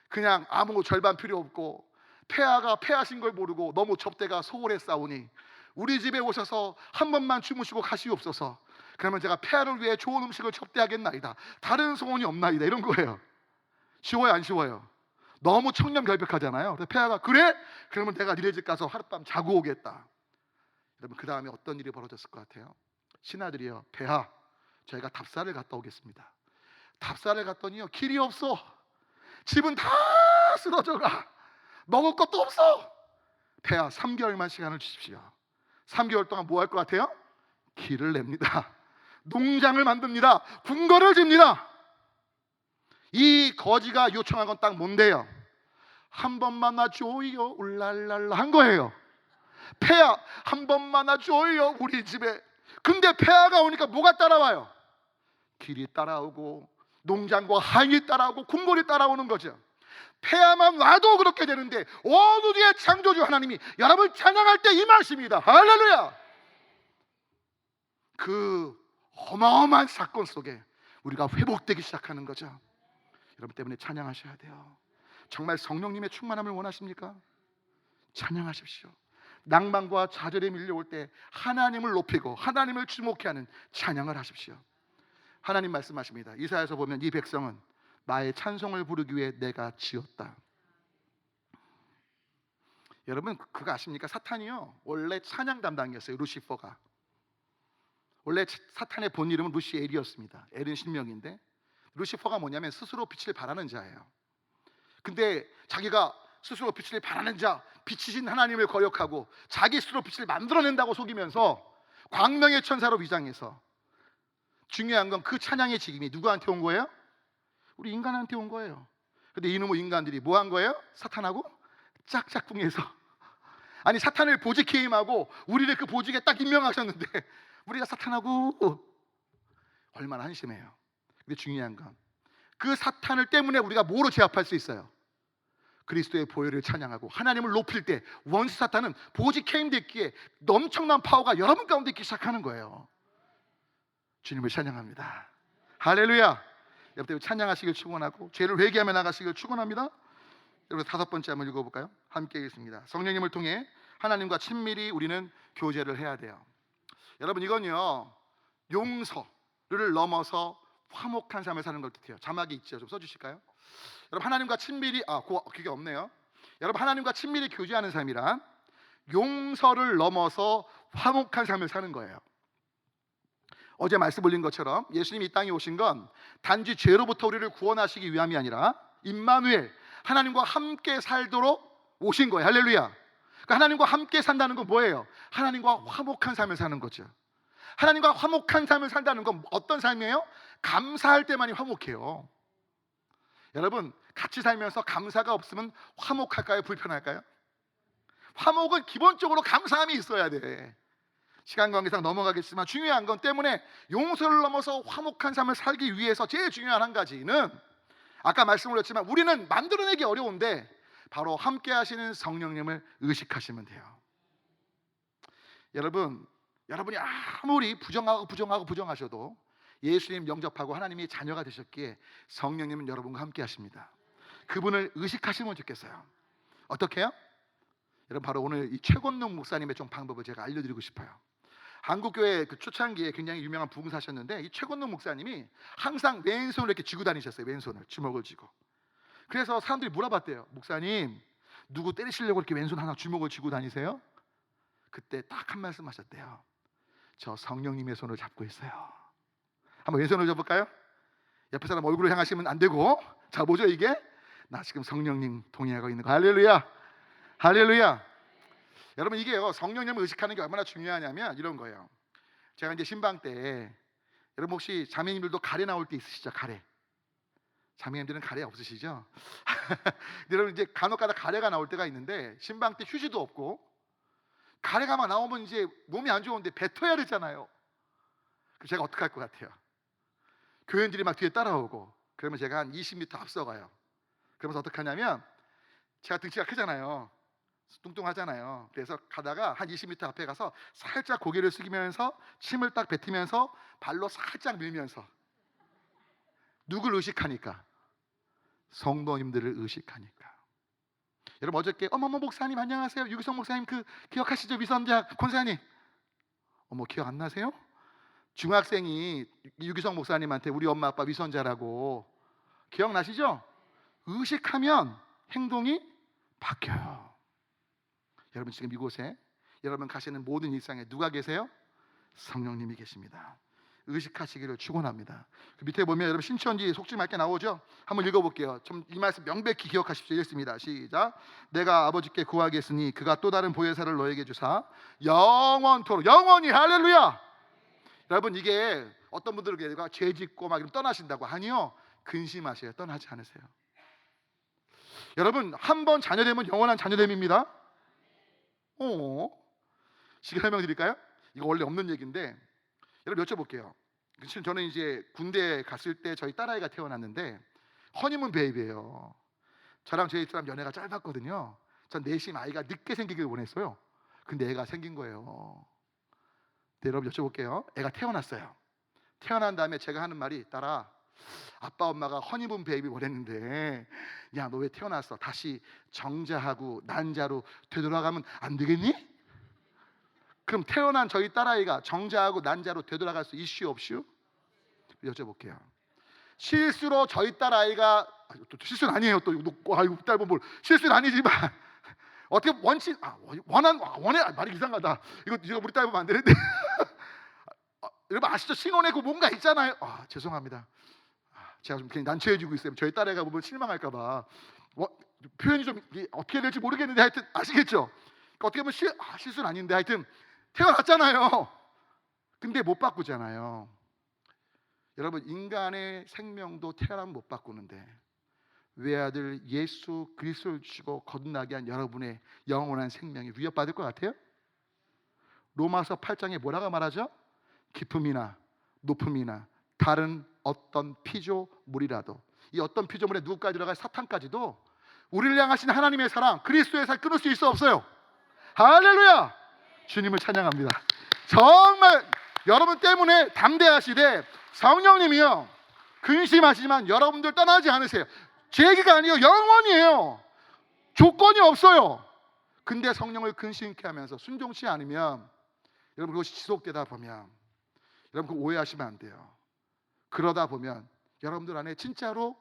그냥 아무 절반 필요 없고 폐하가 폐하신 걸 모르고 너무 접대가 소홀했사오니 우리 집에 오셔서 한 번만 주무시고 가시옵소서. 그러면 제가 폐하를 위해 좋은 음식을 접대하겠나이다. 다른 소원이 없나이다. 이런 거예요. 쉬워요, 안 쉬워요? 너무 청렴결백하잖아요. 그래서 폐하가 그래? 그러면 내가 니네 집 가서 하룻밤 자고 오겠다. 여러분 그 다음에 어떤 일이 벌어졌을 것 같아요? 신하들이요, 폐하 저희가 답사를 갔다 오겠습니다. 답사를 갔더니요 길이 없어. 집은 다 쓰러져가. 먹을 것도 없어. 폐하 3개월만 시간을 주십시오. 3개월 동안 뭐 할 것 같아요? 길을 냅니다. 농장을 만듭니다. 궁궐을 집니다. 이 거지가 요청한 건 딱 뭔데요? 한 번만 놔줘요 울랄랄라 한 거예요. 폐하 한 번만 놔줘요 우리 집에. 근데 폐하가 오니까 뭐가 따라와요? 길이 따라오고 농장과 하인이 따라오고 궁궐이 따라오는 거죠. 폐하만 와도 그렇게 되는데 어느 뒤에 창조주 하나님이 여러분 찬양할 때 임하십니다. 할렐루야. 그 어마어마한 사건 속에 우리가 회복되기 시작하는 거죠. 여러분 때문에 찬양하셔야 돼요. 정말 성령님의 충만함을 원하십니까? 찬양하십시오. 낭만과 좌절에 밀려올 때 하나님을 높이고 하나님을 주목해 하는 찬양을 하십시오. 하나님 말씀하십니다. 이사야서 보면 이 백성은 나의 찬송을 부르기 위해 내가 지었다. 여러분 그거 아십니까? 사탄이요 원래 찬양 담당이었어요. 루시퍼가 원래 사탄의 본 이름은 루시엘이었습니다. 엘은 신명인데 루시퍼가 뭐냐면 스스로 빛을 발하는 자예요. 근데 자기가 스스로 빛을 발하는 자, 빛이신 하나님을 거역하고 자기 스스로 빛을 만들어낸다고 속이면서 광명의 천사로 위장해서. 중요한 건 그 찬양의 직임이 누구한테 온 거예요? 우리 인간한테 온 거예요. 근데 이놈의 인간들이 뭐 한 거예요? 사탄하고 짝짝꿍해서. 아니, 사탄을 보직해 임하고 우리를 그 보직에 딱 임명하셨는데 우리가 사탄하고 얼마나 한심해요. 근데 중요한 건 그 사탄을 때문에 우리가 뭐로 제압할 수 있어요? 그리스도의 보혈을 찬양하고 하나님을 높일 때 원수 사탄은 보직 해임됐기에 엄청난 파워가 여러분 가운데 있기 시작하는 거예요. 주님을 찬양합니다. 할렐루야. 여러분 찬양하시길 축원하고 죄를 회개하며 나가시길 축원합니다. 여러분 다섯 번째 한번 읽어볼까요? 함께 읽습니다. 성령님을 통해 하나님과 친밀히 우리는 교제를 해야 돼요. 여러분 이건요, 용서를 넘어서 화목한 삶을 사는 걸 뜻해요. 자막이 있죠? 좀 써주실까요? 여러분 하나님과 친밀히 그게 없네요. 여러분 하나님과 친밀히 교제하는 삶이란 용서를 넘어서 화목한 삶을 사는 거예요. 어제 말씀 올린 것처럼 예수님이 이 땅에 오신 건 단지 죄로부터 우리를 구원하시기 위함이 아니라 임마누엘, 하나님과 함께 살도록 오신 거예요. 할렐루야. 그러니까 하나님과 함께 산다는 건 뭐예요? 하나님과 화목한 삶을 사는 거죠. 하나님과 화목한 삶을 산다는 건 어떤 삶이에요? 감사할 때만이 화목해요. 여러분 같이 살면서 감사가 없으면 화목할까요? 불편할까요? 화목은 기본적으로 감사함이 있어야 돼. 시간 관계상 넘어가겠지만 중요한 건 때문에 용서를 넘어서 화목한 삶을 살기 위해서 제일 중요한 한 가지는 아까 말씀 올렸지만 우리는 만들어내기 어려운데 바로 함께 하시는 성령님을 의식하시면 돼요. 여러분이 아무리 부정하셔도 예수님 영접하고 하나님이 자녀가 되셨기에 성령님은 여러분과 함께 하십니다. 그분을 의식하시면 좋겠어요. 어떻게 해요? 여러분 바로 오늘 이 최권능 목사님의 좀 방법을 제가 알려드리고 싶어요. 한국교회 그 초창기에 굉장히 유명한 부흥사셨는데 이 최권능 목사님이 항상 왼손을 이렇게 쥐고 다니셨어요. 왼손을 주먹을 쥐고. 그래서 사람들이 물어봤대요. 목사님 누구 때리시려고 이렇게 왼손 하나 주먹을 쥐고 다니세요? 그때 딱 한 말씀 하셨대요. 저 성령님의 손을 잡고 있어요. 한번 왼손을 잡을까요? 옆에 사람 얼굴을 향하시면 안 되고. 자 뭐죠 이게? 나 지금 성령님 동의하고 있는 거. 할렐루야. 할렐루야. 여러분 이게요, 성령님을 의식하는 게 얼마나 중요하냐면 이런 거예요. 제가 이제 신방 때 여러분 혹시 자매님들도 가래 나올 때 있으시죠? 가래. 자매님들은 가래 없으시죠? 여러분 이제 간혹가다 가래가 나올 때가 있는데 신방 때 휴지도 없고 가래가 막 나오면 이제 몸이 안 좋은데 뱉어야 되잖아요. 그럼 제가 어떻게 할 것 같아요? 교인들이 막 뒤에 따라오고 그러면 제가 한 20m 앞서가요. 그러면서 어떻게 하냐면 제가 등치가 크잖아요. 뚱뚱하잖아요. 그래서 가다가 한 20m 앞에 가서 살짝 고개를 숙이면서 침을 딱 뱉으면서 발로 살짝 밀면서 누굴 의식하니까? 성도님들을 의식하니까. 여러분 어저께 어머머 목사님 안녕하세요. 유기성 목사님 그 기억하시죠? 위선자 권사님. 어머 기억 안 나세요? 중학생이 유기성 목사님한테 우리 엄마 아빠 위선자라고 기억나시죠? 의식하면 행동이 바뀌어요. 여러분 지금 이곳에 여러분 가시는 모든 일상에 누가 계세요? 성령님이 계십니다. 의식하시기를 축원합니다. 그 밑에 보면 여러분 신천지 속지 맑게 나오죠? 한번 읽어볼게요. 좀 이 말씀 명백히 기억하십시오. 읽습니다. 시작. 내가 아버지께 구하겠으니 그가 또 다른 보혜사를 너에게 주사 영원토록 영원히. 할렐루야. 여러분 이게 어떤 분들에게 죄 짓고 막 이러면 떠나신다고. 아니요, 근심하세요. 떠나지 않으세요. 여러분 한 번 자녀되면 영원한 자녀됨입니다. 시간 설명드릴까요? 이거 원래 없는 얘기인데 여러분 여쭤볼게요. 저는 이제 군대 갔을 때 저희 딸아이가 태어났는데 허니문 베이비예요. 저랑 저희 사람 연애가 짧았거든요. 전 내심 아이가 늦게 생기길 원했어요. 근데 애가 생긴 거예요. 네, 여러분 여쭤볼게요. 애가 태어났어요. 태어난 다음에 제가 하는 말이 딸아, 아빠 엄마가 허니문 베이비 원했는데 야 너 왜 태어났어? 다시 정자하고 난자로 되돌아가면 안 되겠니? 그럼 태어난 저희 딸아이가 정자하고 난자로 되돌아갈 수 있슈 없슈? 여쭤볼게요. 실수로 저희 딸아이가 또 실수는 아니에요. 또 아이고 딸 뭘 실수는 아니지만 어떻게 원해 말이 이상하다. 이거 우리 딸 보면 안 되는데. 여러분 아시죠? 신혼에 그 뭔가 있잖아요. 죄송합니다. 제가 좀 괜히 난처해지고 있어요. 저희 딸애가 보면 실망할까봐 표현이 좀 어떻게 해야 될지 모르겠는데 하여튼 아시겠죠? 그러니까 어떻게 보면 실수는 아닌데 하여튼 태어났잖아요. 근데 못 바꾸잖아요. 여러분, 인간의 생명도 태어나면 못 바꾸는데 외아들 예수 그리스도를 주시고 거듭나게 한 여러분의 영원한 생명이 위협받을 것 같아요? 로마서 8장에 뭐라고 말하죠? 깊음이나 높음이나 다른 어떤 피조물이라도, 이 어떤 피조물에 누구까지 들어가요? 사탄까지도 우리를 향하신 하나님의 사랑, 그리스도의 살 끊을 수 있어 없어요? 할렐루야! 주님을 찬양합니다. 정말 여러분 때문에 담대하시되 성령님이요 근심하시지만 여러분들 떠나지 않으세요. 제 얘기가 아니에요. 영원이에요. 조건이 없어요. 근데 성령을 근심케 하면서 순종치 않으면 여러분 그것이 지속되다 보면 여러분 그 오해하시면 안 돼요. 그러다 보면 여러분들 안에 진짜로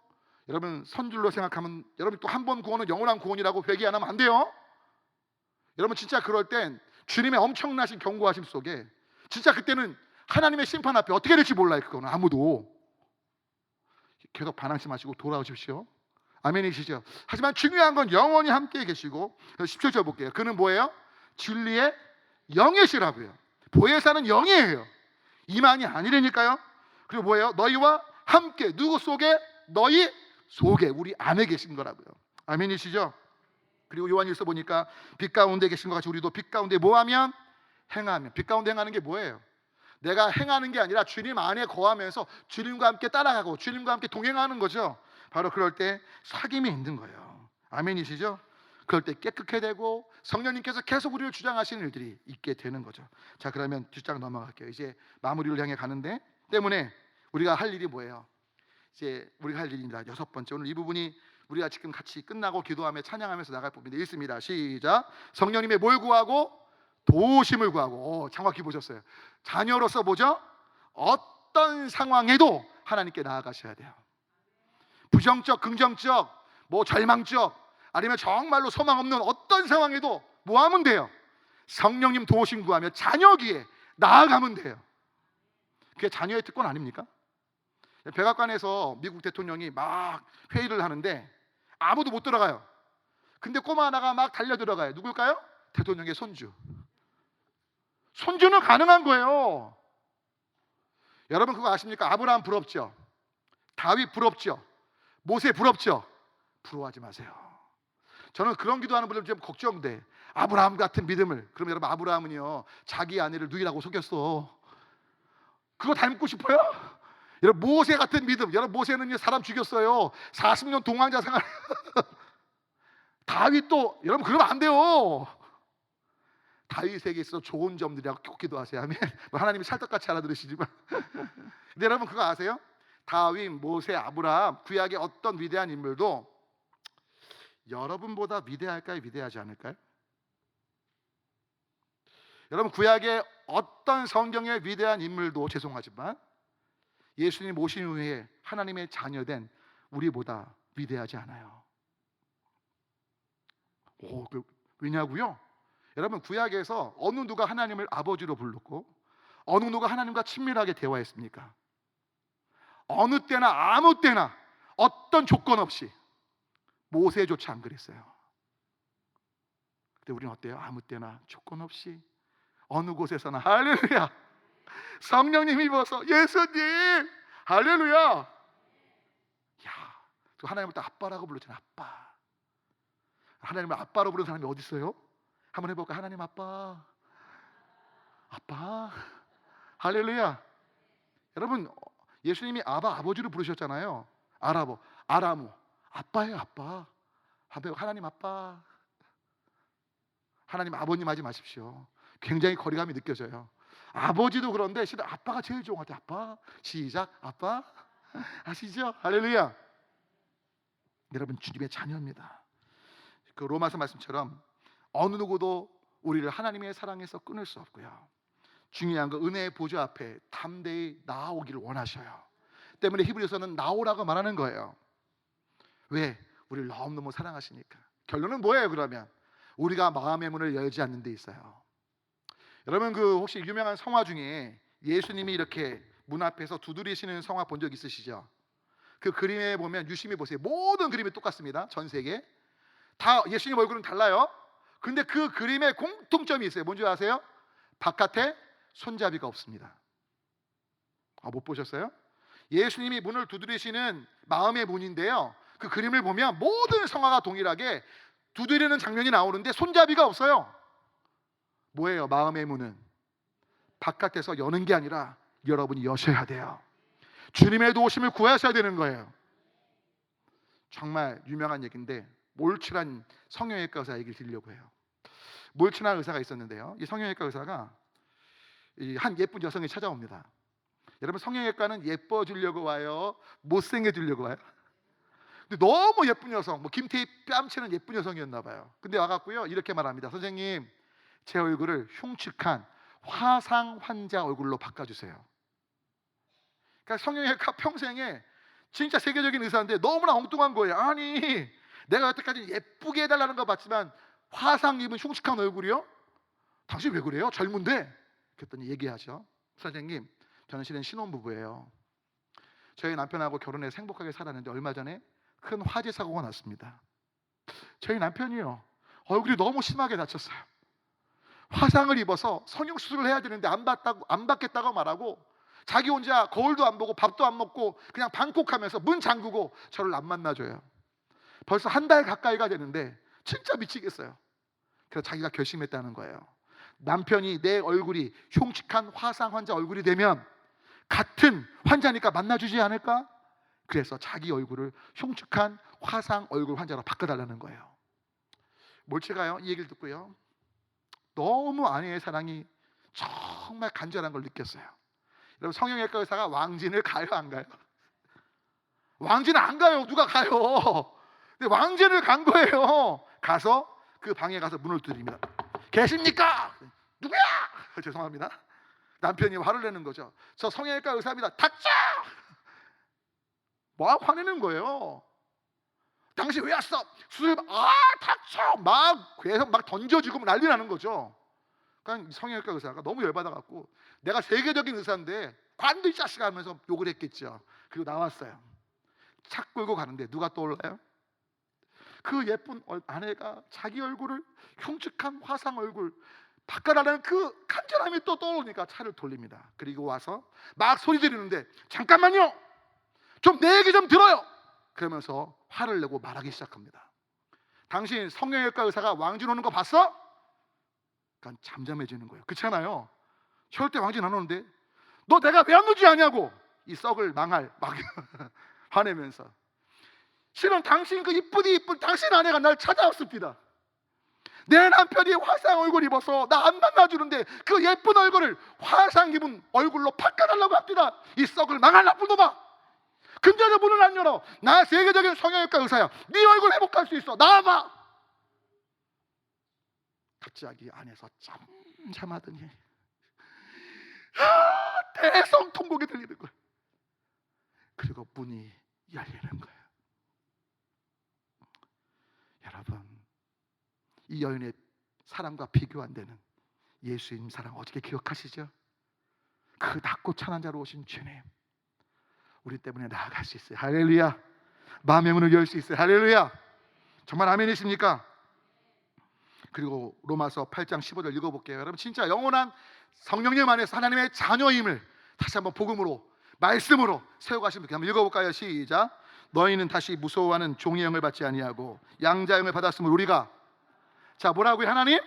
여러분 선줄로 생각하면 여러분 또 한 번 구원은 영원한 구원이라고 회개 안 하면 안 돼요. 여러분 진짜 그럴 땐 주님의 엄청나신 경고하심 속에 진짜 그때는 하나님의 심판 앞에 어떻게 될지 몰라요. 그거는 아무도. 계속 반항심하시고 돌아오십시오. 아멘이시죠? 하지만 중요한 건 영원히 함께 계시고 17절 볼게요. 그는 뭐예요? 진리의 영이시라고요. 보혜사는 영이에요. 이만이 아니라니까요. 그리고 뭐예요? 너희와 함께. 누구 속에? 너희 속에, 우리 안에 계신 거라고요. 아멘이시죠? 그리고 요한일서 보니까 빛 가운데 계신 것 같이 우리도 빛 가운데 뭐하면? 행하면. 빛 가운데 행하는 게 뭐예요? 내가 행하는 게 아니라 주님 안에 거하면서 주님과 함께 따라가고 주님과 함께 동행하는 거죠. 바로 그럴 때 사귐이 있는 거예요. 아멘이시죠? 그럴 때 깨끗해 되고 성령님께서 계속 우리를 주장하시는 일들이 있게 되는 거죠. 자, 그러면 뒷장 넘어갈게요. 이제 마무리를 향해 가는데 때문에 우리가 할 일이 뭐예요? 이제 우리가 할 일입니다. 6번째, 오늘 이 부분이 우리가 지금 같이 끝나고 기도하며 찬양하면서 나갈 부분인데 읽습니다. 시작. 성령님의 뭘 구하고? 도우심을 구하고. 정확히 보셨어요. 자녀로서 뭐죠? 어떤 상황에도 하나님께 나아가셔야 돼요. 부정적, 긍정적, 뭐 절망적, 아니면 정말로 소망 없는 어떤 상황에도 뭐 하면 돼요? 성령님 도우심 구하며 자녀기에 나아가면 돼요. 그게 자녀의 특권 아닙니까? 백악관에서 미국 대통령이 막 회의를 하는데 아무도 못 들어가요. 근데 꼬마 하나가 막 달려 들어가요. 누굴까요? 대통령의 손주. 손주는 가능한 거예요. 여러분 그거 아십니까? 아브라함 부럽죠? 다윗 부럽죠? 모세 부럽죠? 부러워하지 마세요. 저는 그런 기도하는 분들 좀 걱정돼. 아브라함 같은 믿음을. 그럼 여러분 아브라함은요 자기 아내를 누이라고 속였어. 그거 닮고 싶어요? 여러분 모세 같은 믿음. 여러분 모세는요 사람 죽였어요. 40년 동왕자 생활. 다윗도 여러분 그러면 안 돼요. 다윗에게 있어 좋은 점들이라고 꼭 기도하세요. 아멘. 하나님이 찰떡같이 알아들으시지만 근데 여러분 그거 아세요? 다윗, 모세, 아브라함 구약의 어떤 위대한 인물도 여러분보다 위대할까요? 위대하지 않을까요? 여러분 구약의 어떤 성경의 위대한 인물도 죄송하지만 예수님 오신 후에 하나님의 자녀된 우리보다 위대하지 않아요. 왜냐고요? 여러분 구약에서 어느 누가 하나님을 아버지로 불렀고 어느 누가 하나님과 친밀하게 대화했습니까? 어느 때나 아무 때나 어떤 조건 없이. 모세조차 안 그랬어요. 근데 우리는 어때요? 아무 때나 조건 없이 어느 곳에서나 할렐루야 성령님이 입어서 예수님 할렐루야. 야, 하나님을 또 아빠라고 불렀잖아요. 아빠. 하나님을 아빠로 부르는 사람이 어디 있어요? 한번 해볼까? 하나님 아빠. 아빠. 할렐루야. 여러분 예수님이 아버지로 부르셨잖아요. 아라모. 아빠예요. 아빠. 하나님 아빠. 하나님 아버님 하지 마십시오. 굉장히 거리감이 느껴져요. 아버지도 그런데 실은 아빠가 제일 좋은 것 같아요. 아빠. 시작. 아빠. 아시죠? 할렐루야. 여러분 주님의 자녀입니다. 그 로마서 말씀처럼 어느 누구도 우리를 하나님의 사랑에서 끊을 수 없고요. 중요한 거 은혜의 보좌 앞에 담대히 나아오기를 원하셔요. 때문에 히브리서는 나오라고 말하는 거예요. 왜? 우리를 너무너무 사랑하시니까. 결론은 뭐예요 그러면? 우리가 마음의 문을 열지 않는 데 있어요. 여러분 그 혹시 유명한 성화 중에 예수님이 이렇게 문 앞에서 두드리시는 성화 본 적 있으시죠? 그 그림에 보면 유심히 보세요. 모든 그림이 똑같습니다. 전 세계 다 예수님 얼굴은 달라요. 근데 그 그림에 공통점이 있어요. 뭔지 아세요? 바깥에 손잡이가 없습니다. 못 보셨어요? 예수님이 문을 두드리시는 마음의 문인데요, 그 그림을 보면 모든 성화가 동일하게 두드리는 장면이 나오는데 손잡이가 없어요. 뭐예요? 마음의 문은 바깥에서 여는 게 아니라 여러분이 여셔야 돼요. 주님의 도우심을 구하셔야 되는 거예요. 정말 유명한 얘기인데, 몰출한 성형외과 의사 얘기를 드리려고 해요. 몰출한 의사가 있었는데요, 이 성형외과 의사가 한 예쁜 여성이 찾아옵니다. 여러분, 성형외과는 예뻐지려고 와요? 못생겨지려고 와요? 근데 너무 예쁜 여성, 뭐 김태희 뺨치는 예쁜 여성이었나 봐요. 근데 와갖고요 이렇게 말합니다. 선생님, 제 얼굴을 흉측한 화상 환자 얼굴로 바꿔주세요. 그러니까 성형외과 평생에 진짜 세계적인 의사인데 너무나 엉뚱한 거예요. 아니, 내가 여태까지 예쁘게 해달라는 거 봤지만 화상 입은 흉측한 얼굴이요? 당신 왜 그래요? 젊은데? 그랬더니 얘기하죠. 선생님, 저는 실은 신혼부부예요. 저희 남편하고 결혼해서 행복하게 살았는데 얼마 전에 큰 화재 사고가 났습니다. 저희 남편이요, 얼굴이 너무 심하게 다쳤어요. 화상을 입어서 성형수술을 해야 되는데 안 받겠다고 말하고, 자기 혼자 거울도 안 보고 밥도 안 먹고 그냥 방콕하면서 문 잠그고 저를 안 만나줘요. 벌써 한 달 가까이가 되는데 진짜 미치겠어요. 그래서 자기가 결심했다는 거예요. 남편이 내 얼굴이 흉측한 화상 환자 얼굴이 되면 같은 환자니까 만나주지 않을까? 그래서 자기 얼굴을 흉측한 화상 얼굴 환자로 바꿔달라는 거예요. 몰체가요, 이 얘기를 듣고요, 너무 아내의 사랑이 정말 간절한 걸 느꼈어요. 여러분, 성형외과 의사가 왕진을 가요, 안 가요? 왕진은 안 가요. 누가 가요? 근데 왕진을 간 거예요. 가서 그 방에 가서 문을 두드립니다. 계십니까? 누구야? 죄송합니다. 남편이 화를 내는 거죠. 저 성형외과 의사입니다. 닥쳐! 막 화내는 거예요. 당신 왜 왔어? 수술, 닥쳐! 막 계속 막 던져주고 난리 나는 거죠. 그러니까 성형외과 의사가 너무 열받아갖고, 내가 세계적인 의사인데 관도 이 자식아 하면서 욕을 했겠죠. 그리고 나왔어요. 차 끌고 가는데 누가 떠올라요? 그 예쁜 아내가 자기 얼굴을 흉측한 화상 얼굴 바꿔달라는 그 간절함이 또 떠오르니까 차를 돌립니다. 그리고 와서 막 소리 지르는데, 잠깐만요, 좀 내 얘기 좀 들어요, 그러면서 화를 내고 말하기 시작합니다. 당신 성형외과 의사가 왕진 오는 거 봤어? 그러니까 잠잠해지는 거예요. 그렇잖아요. 절대 왕진 안 오는데 너 내가 왜 안 오지 않냐고, 이 썩을 망할 막 화내면서. 실은 당신 그 이쁜 당신 아내가 날 찾아왔습니다. 내 남편이 화상 얼굴 입어서 나 안 만나주는데 그 예쁜 얼굴을 화상 입은 얼굴로 바꿔달라고 합니다. 이 썩을 망할 나쁜 놈아, 근데 왜 문을 안 열어? 나 세계적인 성형외과 의사야. 네 얼굴 회복할 수 있어. 나와봐. 갑자기 안에서 잠잠하더니 대성통곡이 들리는 거예요. 그리고 문이 열리는 거예요. 여러분, 이 여인의 사랑과 비교 안 되는 예수님 사랑 어떻게 기억하시죠? 그 낮고 찬한 자로 오신 주님, 우리 때문에 나아갈 수 있어요. 할렐루야. 마음의 문을 열 수 있어요. 할렐루야. 정말 아멘이십니까? 그리고 로마서 8장 15절 읽어볼게요. 여러분, 진짜 영원한 성령님 안에서 하나님의 자녀임을 다시 한번 복음으로, 말씀으로 세워가신 분께 한번 읽어볼까요? 시작. 너희는 다시 무서워하는 종의 영을 받지 아니하고 양자 영을 받았으므로 우리가, 자, 뭐라고요? 하나님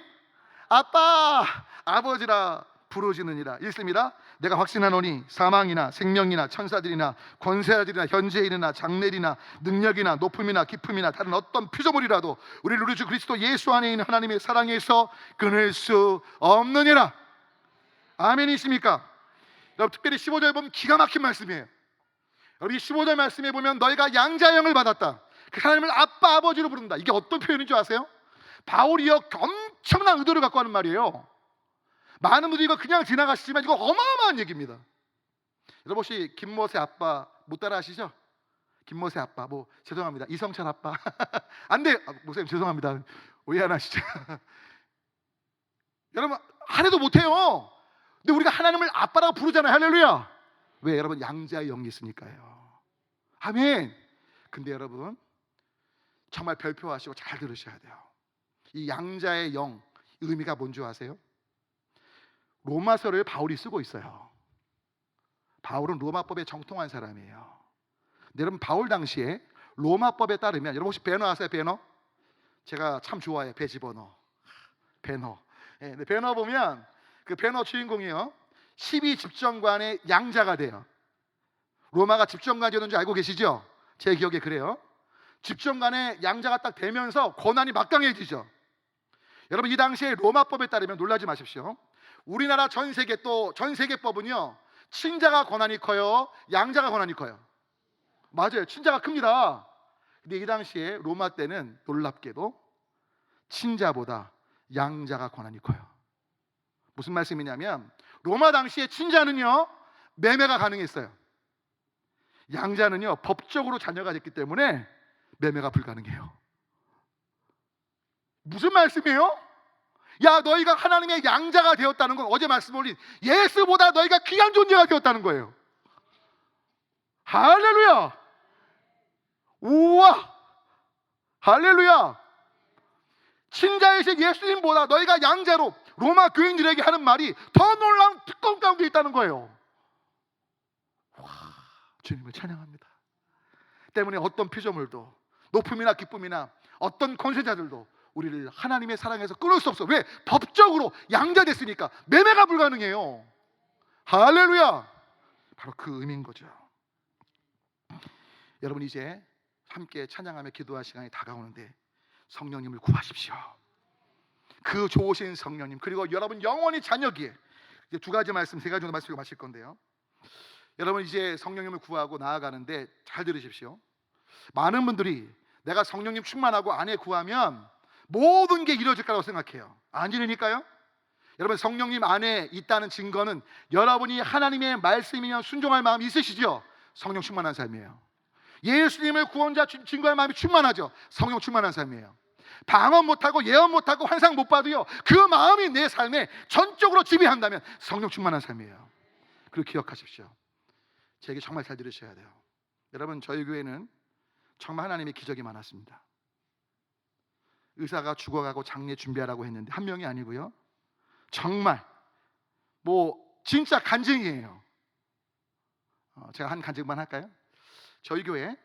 아빠, 아버지라 부르짖느니라. 읽습니다. 내가 확신하노니 사망이나 생명이나 천사들이나 권세자들이나 현재일이나 장래일이나 능력이나 높음이나 깊음이나 다른 어떤 피조물이라도 우리를 우리 주 그리스도 예수 안에 있는 하나님의 사랑에서 끊을 수 없느니라. 아멘이십니까? 여러분, 특별히 15절 보면 기가 막힌 말씀이에요. 여기 15절 말씀에 보면 너희가 양자형을 받았다. 그 하나님을 아빠, 아버지로 부른다. 이게 어떤 표현인 줄 아세요? 바울이요, 엄청난 의도를 갖고 하는 말이에요. 많은 분들이 이거 그냥 지나가시지만 이거 어마어마한 얘기입니다. 여러분, 혹시 김모세 아빠 못 따라 하시죠? 김모세 아빠, 뭐 죄송합니다, 이성철 아빠 안 돼. 목사님 죄송합니다, 오해 안 하시죠? 여러분, 하나도 못해요. 근데 우리가 하나님을 아빠라고 부르잖아요. 할렐루야. 왜? 여러분, 양자의 영이 있으니까요. 아멘. 근데 여러분, 정말 별표하시고 잘 들으셔야 돼요. 이 양자의 영 의미가 뭔지 아세요? 로마서를 바울이 쓰고 있어요. 바울은 로마법에 정통한 사람이에요. 근데 여러분, 바울 당시에 로마법에 따르면, 여러분 혹시 배너 아세요? 배너? 제가 참 좋아해요. 배 집어넣어. 배너. 예, 근데 배너 보면 그 배너 주인공이요, 12집정관의 양자가 돼요. 로마가 집정관이었는지 알고 계시죠? 제 기억에 그래요. 집정관의 양자가 딱 되면서 권한이 막강해지죠. 여러분, 이 당시에 로마법에 따르면 놀라지 마십시오. 우리나라 전 세계, 또 전 세계법은요, 친자가 권한이 커요, 양자가 권한이 커요? 맞아요. 친자가 큽니다. 근데 이 당시에 로마 때는 놀랍게도 친자보다 양자가 권한이 커요. 무슨 말씀이냐면, 로마 당시에 친자는요, 매매가 가능했어요. 양자는요, 법적으로 자녀가 됐기 때문에 매매가 불가능해요. 무슨 말씀이에요? 야, 너희가 하나님의 양자가 되었다는 건 어제 말씀 올린 예수보다 너희가 귀한 존재가 되었다는 거예요. 할렐루야. 우와, 할렐루야. 친자이신 예수님보다 너희가 양자로, 로마 교인들에게 하는 말이 더 놀라운 특권 가운데 있다는 거예요. 와, 주님을 찬양합니다. 때문에 어떤 피조물도, 높음이나 기쁨이나 어떤 권세자들도 우리를 하나님의 사랑에서 끊을 수 없어. 왜? 법적으로 양자됐으니까 매매가 불가능해요. 할렐루야. 바로 그 의미인 거죠. 여러분, 이제 함께 찬양하며 기도할 시간이 다가오는데 성령님을 구하십시오. 그 좋으신 성령님, 그리고 여러분 영원히 자녀기에 이제 두 가지 말씀, 세 가지 정도 말씀을 마실 건데요. 여러분, 이제 성령님을 구하고 나아가는데 잘 들으십시오. 많은 분들이 내가 성령님 충만하고 안에 구하면 모든 게 이루어질 거라고 생각해요. 아니라니까요. 여러분, 성령님 안에 있다는 증거는 여러분이 하나님의 말씀이면 순종할 마음이 있으시죠? 성령 충만한 삶이에요. 예수님을 구원자 증거할 마음이 충만하죠? 성령 충만한 삶이에요. 방언 못하고 예언 못하고 환상 못 봐도요, 그 마음이 내 삶에 전적으로 지배한다면 성령 충만한 삶이에요. 그리고 기억하십시오. 제 얘기 정말 잘 들으셔야 돼요. 여러분, 저희 교회는 정말 하나님의 기적이 많았습니다. 의사가 죽어가고 장례 준비하라고 했는데 한 명이 아니고요, 정말 진짜 간증이에요. 제가 한 간증만 할까요? 저희 교회,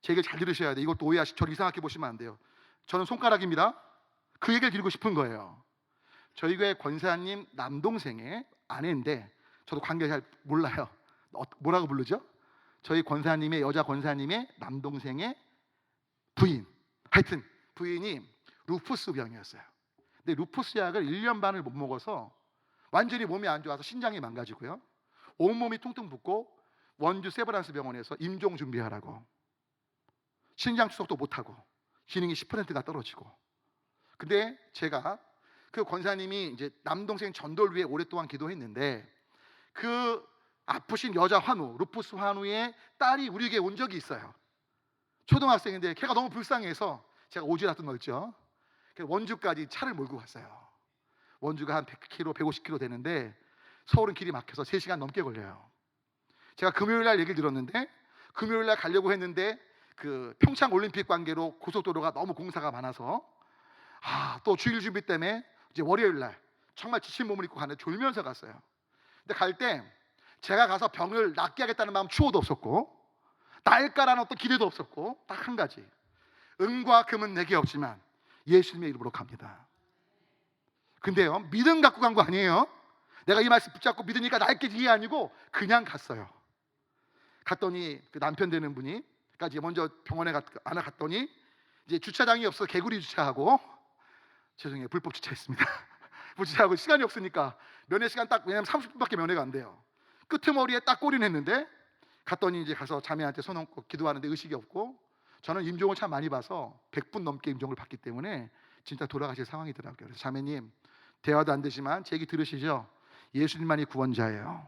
제 얘기를 잘 들으셔야 돼요. 이것도 오해하시고 저를 이상하게 보시면 안 돼요. 저는 손가락입니다. 그 얘기를 드리고 싶은 거예요. 저희 교회 권사님 남동생의 아내인데, 저도 관계 잘 몰라요. 뭐라고 부르죠? 저희 권사님의, 여자 권사님의 남동생의 부인, 하여튼 부인이 루푸스 병이었어요. 근데 루푸스 약을 1년 반을 못 먹어서 완전히 몸이 안 좋아서 신장이 망가지고요, 온몸이 퉁퉁 붓고 원주 세브란스 병원에서 임종 준비하라고, 신장 추석도 못하고 기능이 10%가 떨어지고. 근데 제가 그 권사님이 이제 남동생 전도를 위해 오랫동안 기도했는데, 그 아프신 여자 환우, 루푸스 환우의 딸이 우리 에게 온 적이 있어요. 초등학생인데 걔가 너무 불쌍해서 제가 오지랖도 넓죠. 원주까지 차를 몰고 갔어요. 원주가 한 100km, 150km 되는데 서울은 길이 막혀서 3시간 넘게 걸려요. 제가 금요일 날 얘기를 들었는데, 금요일 날 가려고 했는데 그 평창 올림픽 관계로 고속도로가 너무 공사가 많아서 또 주일 준비 때문에 이제 월요일 날 정말 지친 몸을 입고 가는데 졸면서 갔어요. 근데 갈 때 제가 가서 병을 낫게 하겠다는 마음 추호도 없었고, 날까라는 어떤 기대도 없었고, 딱 한 가지, 은과 금은 내게 없지만 예수님의 이름으로 갑니다. 근데요, 믿음 갖고 간 거 아니에요. 내가 이 말씀 붙잡고 믿으니까 나을게 이게 아니고 그냥 갔어요. 갔더니 그 남편 되는 분이, 그러니까 이제 먼저 병원에 갔더니 이제 주차장이 없어 개구리 주차하고, 죄송해요, 불법 주차했습니다. 불법 주차하고 시간이 없으니까 면회 시간 딱, 왜냐면 30분밖에 면회가 안 돼요. 끄트머리에 딱 꼬리냈는데, 갔더니 이제 가서 자매한테 손 얹고 기도하는데 의식이 없고, 저는 임종을 참 많이 봐서 100분 넘게 임종을 받기 때문에 진짜 돌아가실 상황이더라고요. 그래서 자매님, 대화도 안 되지만 제 얘기 들으시죠? 예수님만이 구원자예요.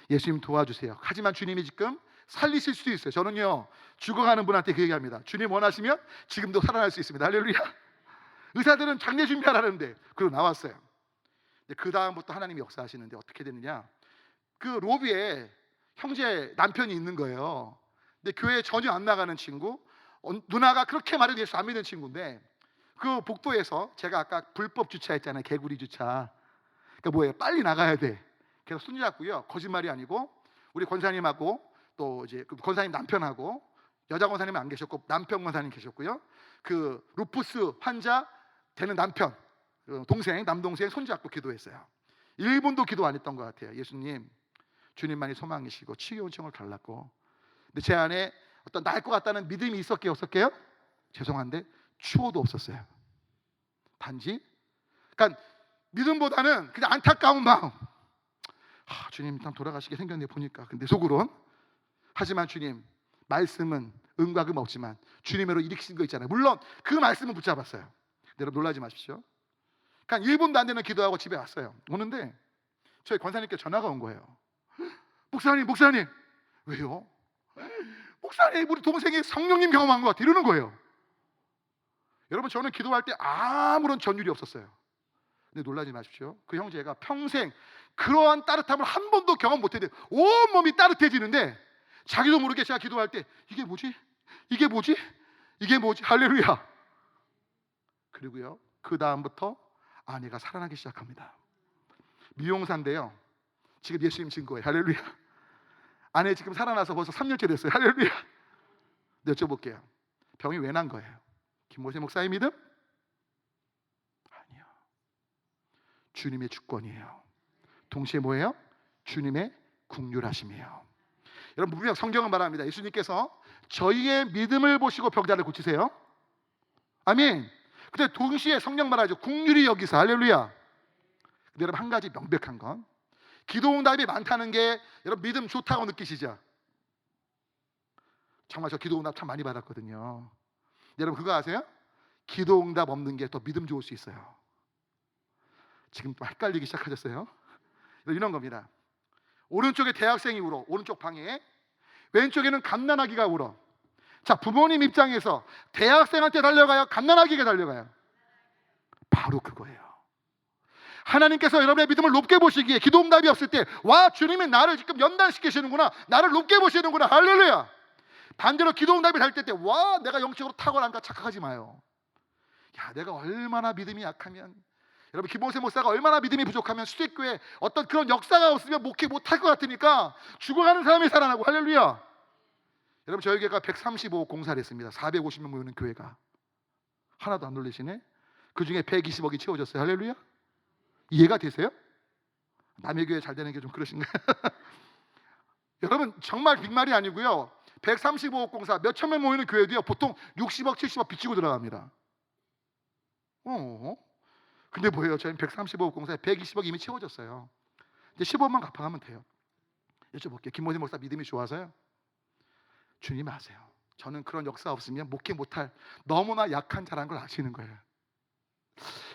예수님 도와주세요. 하지만 주님이 지금 살리실 수도 있어요. 저는요, 죽어가는 분한테 그 얘기합니다. 주님 원하시면 지금도 살아날 수 있습니다. 할렐루야. 의사들은 장례 준비하라는데 그리고 나왔어요. 그 다음부터 하나님이 역사하시는데 어떻게 되느냐, 그 로비에 형제 남편이 있는 거예요. 근데 교회에 전혀 안 나가는 친구, 누나가 그렇게 말해도 예수 안 믿는 친구인데, 그 복도에서 제가 아까 불법 주차했잖아요. 개구리 주차. 그러니까 뭐예요? 빨리 나가야 돼. 그래서 손잡고요, 거짓말이 아니고 우리 권사님하고 또 이제 그 권사님 남편하고 여자 권사님은 안 계셨고 남편 권사님 계셨고요. 그 루푸스 환자 되는 남편, 동생, 남동생 손잡고 기도했어요. 1분도 기도 안 했던 것 같아요. 예수님, 주님만이 소망이시고 치유 요청을 달라고. 근데 제 안에 어떤 나을 것 같다는 믿음이 있었게요, 없었게요? 죄송한데 추호도 없었어요. 단지 그러니까 믿음보다는 그냥 안타까운 마음. 주님 일단 돌아가시게 생겼네 보니까. 근데 속으론 하지만 주님 말씀은 은과 금 없지만 주님으로 일으키신 거 있잖아요. 물론 그 말씀은 붙잡았어요. 근데 여러분 놀라지 마십시오. 그러니까 1분도 안 되는 기도하고 집에 왔어요. 오는데 저희 권사님께 전화가 온 거예요. 목사님 왜요? 목사님 우리 동생이 성령님 경험한 것 같아 이러는 거예요. 여러분 저는 기도할 때 아무런 전율이 없었어요. 근데 놀라지 마십시오. 그 형제가 평생 그러한 따뜻함을 한 번도 경험 못했는데 온몸이 따뜻해지는데 자기도 모르게 제가 기도할 때 이게 뭐지? 할렐루야. 그리고요 그 다음부터 아내가 살아나기 시작합니다. 미용사인데요 지금 예수님 증거예요. 할렐루야. 아내 지금 살아나서 벌써 3년째 됐어요. 할렐루야. 여쭤볼게요. 병이 왜 난 거예요? 김모세 목사의 믿음? 아니요. 주님의 주권이에요. 동시에 뭐예요? 주님의 긍휼하심이에요. 여러분 분명 성경은 말합니다. 예수님께서 저희의 믿음을 보시고 병자를 고치세요. 아멘. 근데 동시에 성경 말하죠. 긍휼히 여기사. 할렐루야. 근데 여러분 한 가지 명백한 건 기도응답이 많다는 게 여러분 믿음 좋다고 느끼시죠? 정말 저 기도응답 참 많이 받았거든요. 여러분 그거 아세요? 기도응답 없는 게 더 믿음 좋을 수 있어요. 지금 또 헷갈리기 시작하셨어요? 이런 겁니다. 오른쪽에 대학생이 울어. 오른쪽 방에. 왼쪽에는 갓난아기가 울어. 자, 부모님 입장에서 대학생한테 달려가요? 갓난아기가 달려가요? 바로 그거예요. 하나님께서 여러분의 믿음을 높게 보시기에 기도응답이 없을 때 와 주님이 나를 지금 연단시키시는구나, 나를 높게 보시는구나. 할렐루야. 반대로 기도응답이 될 때 와 내가 영적으로 탁월한가 착각하지 마요. 야 내가 얼마나 믿음이 약하면, 여러분 김모세 목사가 얼마나 믿음이 부족하면 수직교회 어떤 그런 역사가 없으면 목회 못할 것 같으니까 죽어가는 사람이 살아나고. 할렐루야. 여러분 저희 교회가 135억 공사를 했습니다. 450명 모이는 교회가. 하나도 안 놀리시네. 그 중에 120억이 채워졌어요. 할렐루야. 이해가 되세요? 남의 교회 잘 되는 게 좀 그러신가요? 여러분 정말 빅말이 아니고요 135억 공사 몇천 명 모이는 교회도요 보통 60억 70억 빚지고 들어갑니다. 근데 뭐예요? 저희는 135억 공사에 120억 이미 채워졌어요. 이제 15억만 갚아가면 돼요. 여쭤볼게요. 김모세 목사 믿음이 좋아서요? 주님 아세요. 저는 그런 역사 없으면 목회 못할 너무나 약한 자라는 걸 아시는 거예요.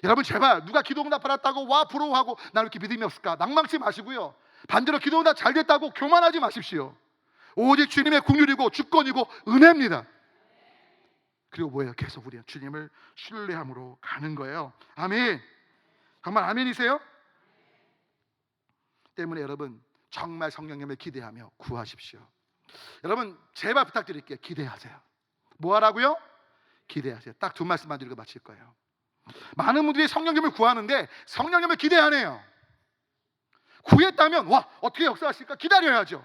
여러분 제발 누가 기도응답 받았다고 와 부러워하고 나는 이렇게 믿음이 없을까 낭망치 마시고요. 반대로 기도응답 잘 됐다고 교만하지 마십시오. 오직 주님의 긍휼이고 주권이고 은혜입니다. 그리고 뭐예요? 계속 우리는 주님을 신뢰함으로 가는 거예요. 아멘. 정말 아멘이세요? 때문에 여러분 정말 성령님을 기대하며 구하십시오. 여러분 제발 부탁드릴게요. 기대하세요. 뭐 하라고요? 기대하세요. 딱 두 말씀만 드리고 마칠 거예요. 많은 분들이 성령님을 구하는데 성령님을 기대하네요. 구했다면 와 어떻게 역사하실까 기다려야죠.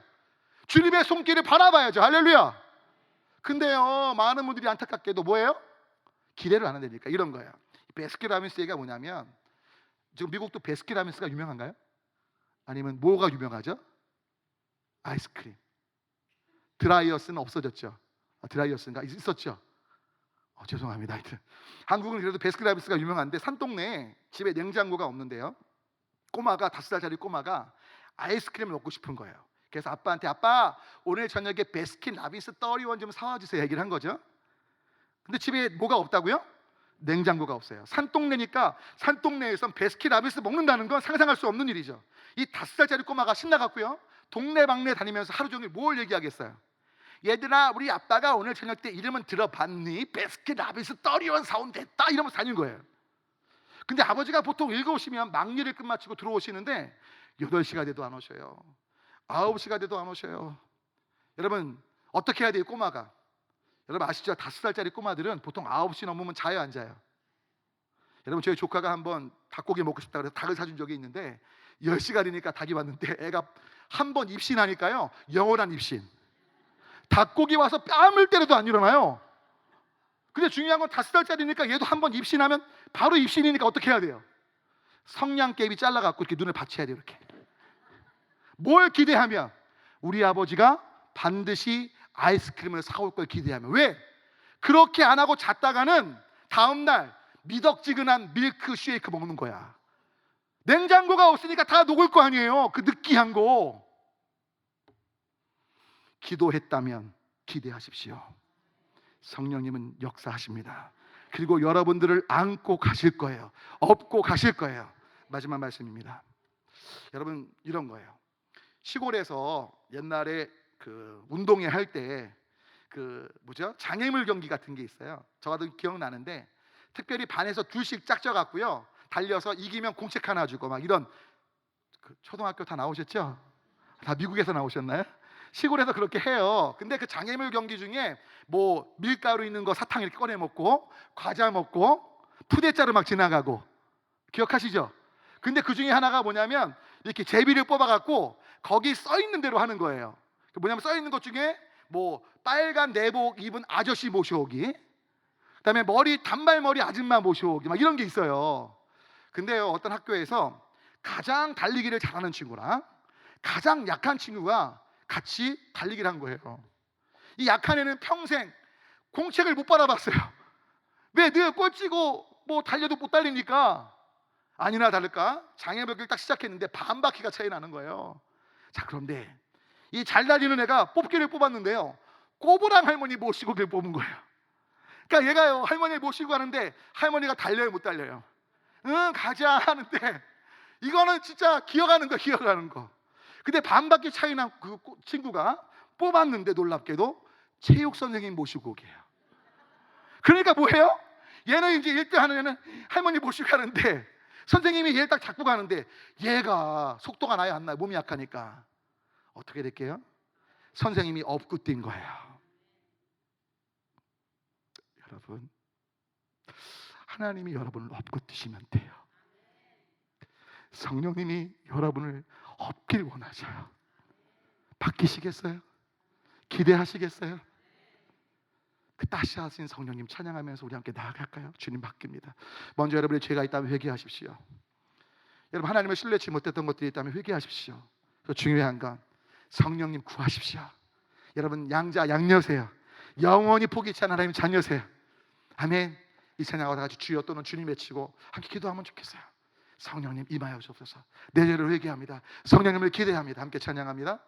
주님의 손길을 바라봐야죠. 할렐루야. 근데요 많은 분들이 안타깝게도 뭐예요? 기대를 안 한다니까. 이런 거예요. 베스킨라빈스 얘기가 뭐냐면 지금 미국도 베스킨라빈스가 유명한가요? 아니면 뭐가 유명하죠? 아이스크림. 드라이어스는 없어졌죠. 드라이어스인가? 있었죠. 죄송합니다. 하여튼 한국은 그래도 베스킨라빈스가 유명한데 산동네에 집에 냉장고가 없는데요 꼬마가 5살짜리 꼬마가 아이스크림을 먹고 싶은 거예요. 그래서 아빠한테 아빠 오늘 저녁에 베스킨라빈스 31 좀 사와 주세요 얘기를 한 거죠. 근데 집에 뭐가 없다고요? 냉장고가 없어요. 산동네니까 산동네에선 베스킨라빈스 먹는다는 건 상상할 수 없는 일이죠. 이 5살짜리 꼬마가 신나갖고요 동네방네 다니면서 하루 종일 뭘 얘기하겠어요. 얘들아 우리 아빠가 오늘 저녁 때 이름은 들어봤니? 베스킨라빈스 31 사온 됐다 이러면서 다닌 거예요. 근데 아버지가 보통 읽어오시면 막일을 끝마치고 들어오시는데 8시가 돼도 안 오셔요. 9시가 돼도 안 오셔요. 여러분 어떻게 해야 돼요? 꼬마가 여러분 아시죠? 5살짜리 꼬마들은 보통 9시 넘으면 자요 안 자요? 여러분 저희 조카가 한번 닭고기 먹고 싶다 그래서 닭을 사준 적이 있는데 10시간이니까 닭이 왔는데 애가 한 번 입신하니까요, 영원한 입신. 닭고기 와서 뺨을 때려도 안 일어나요. 근데 중요한 건 5살짜리니까 얘도 한 번 입신하면 바로 입신이니까 어떻게 해야 돼요? 성냥개비 잘라갖고 이렇게 눈을 받쳐야 돼요. 이렇게. 뭘 기대하면? 우리 아버지가 반드시 아이스크림을 사올 걸 기대하면. 왜? 그렇게 안 하고 잤다가는 다음날 미덕지근한 밀크 쉐이크 먹는 거야. 냉장고가 없으니까 다 녹을 거 아니에요. 그 느끼한 거. 기도했다면 기대하십시오. 성령님은 역사하십니다. 그리고 여러분들을 안고 가실 거예요. 업고 가실 거예요. 마지막 말씀입니다. 여러분, 이런 거예요. 시골에서 옛날에 그 운동회 할 때 그 장애물 경기 같은 게 있어요. 저도 기억나는데 특별히 반에서 둘씩 짝져갖고요, 달려서 이기면 공책 하나 주고 막 이런. 그 초등학교 다 나오셨죠? 다 미국에서 나오셨나요? 시골에서 그렇게 해요. 근데 그 장애물 경기 중에 뭐 밀가루 있는 거 사탕 이렇게 꺼내 먹고, 과자 먹고, 푸대자루 막 지나가고, 기억하시죠? 근데 그 중에 하나가 뭐냐면 이렇게 제비를 뽑아갖고 거기 써 있는 대로 하는 거예요. 뭐냐면 써 있는 것 중에 뭐 빨간 내복 입은 아저씨 모셔오기, 그다음에 단발머리 아줌마 모셔오기, 막 이런 게 있어요. 근데요, 어떤 학교에서 가장 달리기를 잘하는 친구랑 가장 약한 친구가 같이 달리기를 한 거예요. 이 약한 애는 평생 공책을 못 바라봤어요. 왜? 늘 꼴찌고 뭐 달려도 못 달리니까. 아니나 다를까 장애물을 딱 시작했는데 반 바퀴가 차이 나는 거예요. 자, 그런데 이 잘 달리는 애가 뽑기를 뽑았는데요, 꼬부랑 할머니 모시고 길 뽑은 거예요. 그러니까 얘가요, 할머니를 모시고 가는데 할머니가 달려요, 못 달려요? 응, 가자 하는데 이거는 진짜 기어가는 거. 근데 반 바퀴 차이 난 그 친구가 뽑았는데 놀랍게도 체육 선생님 모시고 오게요. 그러니까 뭐예요? 얘는 이제 1등 하는 애는 할머니 모시고 가는데 선생님이 얘를 딱 잡고 가는데 얘가 속도가 나요, 안 나요? 몸이 약하니까. 어떻게 될게요? 선생님이 업고 뛴 거예요. 여러분, 하나님이 여러분을 업고 뛰시면 돼요. 성령님이 여러분을 업길 원하셔요. 바뀌시겠어요? 기대하시겠어요? 그 다시 하신 성령님 찬양하면서 우리 함께 나아갈까요? 주님 바뀝니다. 먼저 여러분의 죄가 있다면 회개하십시오. 여러분, 하나님을 신뢰치 못했던 것들이 있다면 회개하십시오. 또 중요한 건 성령님 구하십시오. 여러분, 양자양녀세요. 영원히 포기치 않은 하나님 자녀세요. 아멘. 이 찬양하고 다 같이 주여 또는 주님 외치고 함께 기도하면 좋겠어요. 성령님 임하여 주옵소서. 내 죄를 회개합니다. 성령님을 기대합니다. 함께 찬양합니다.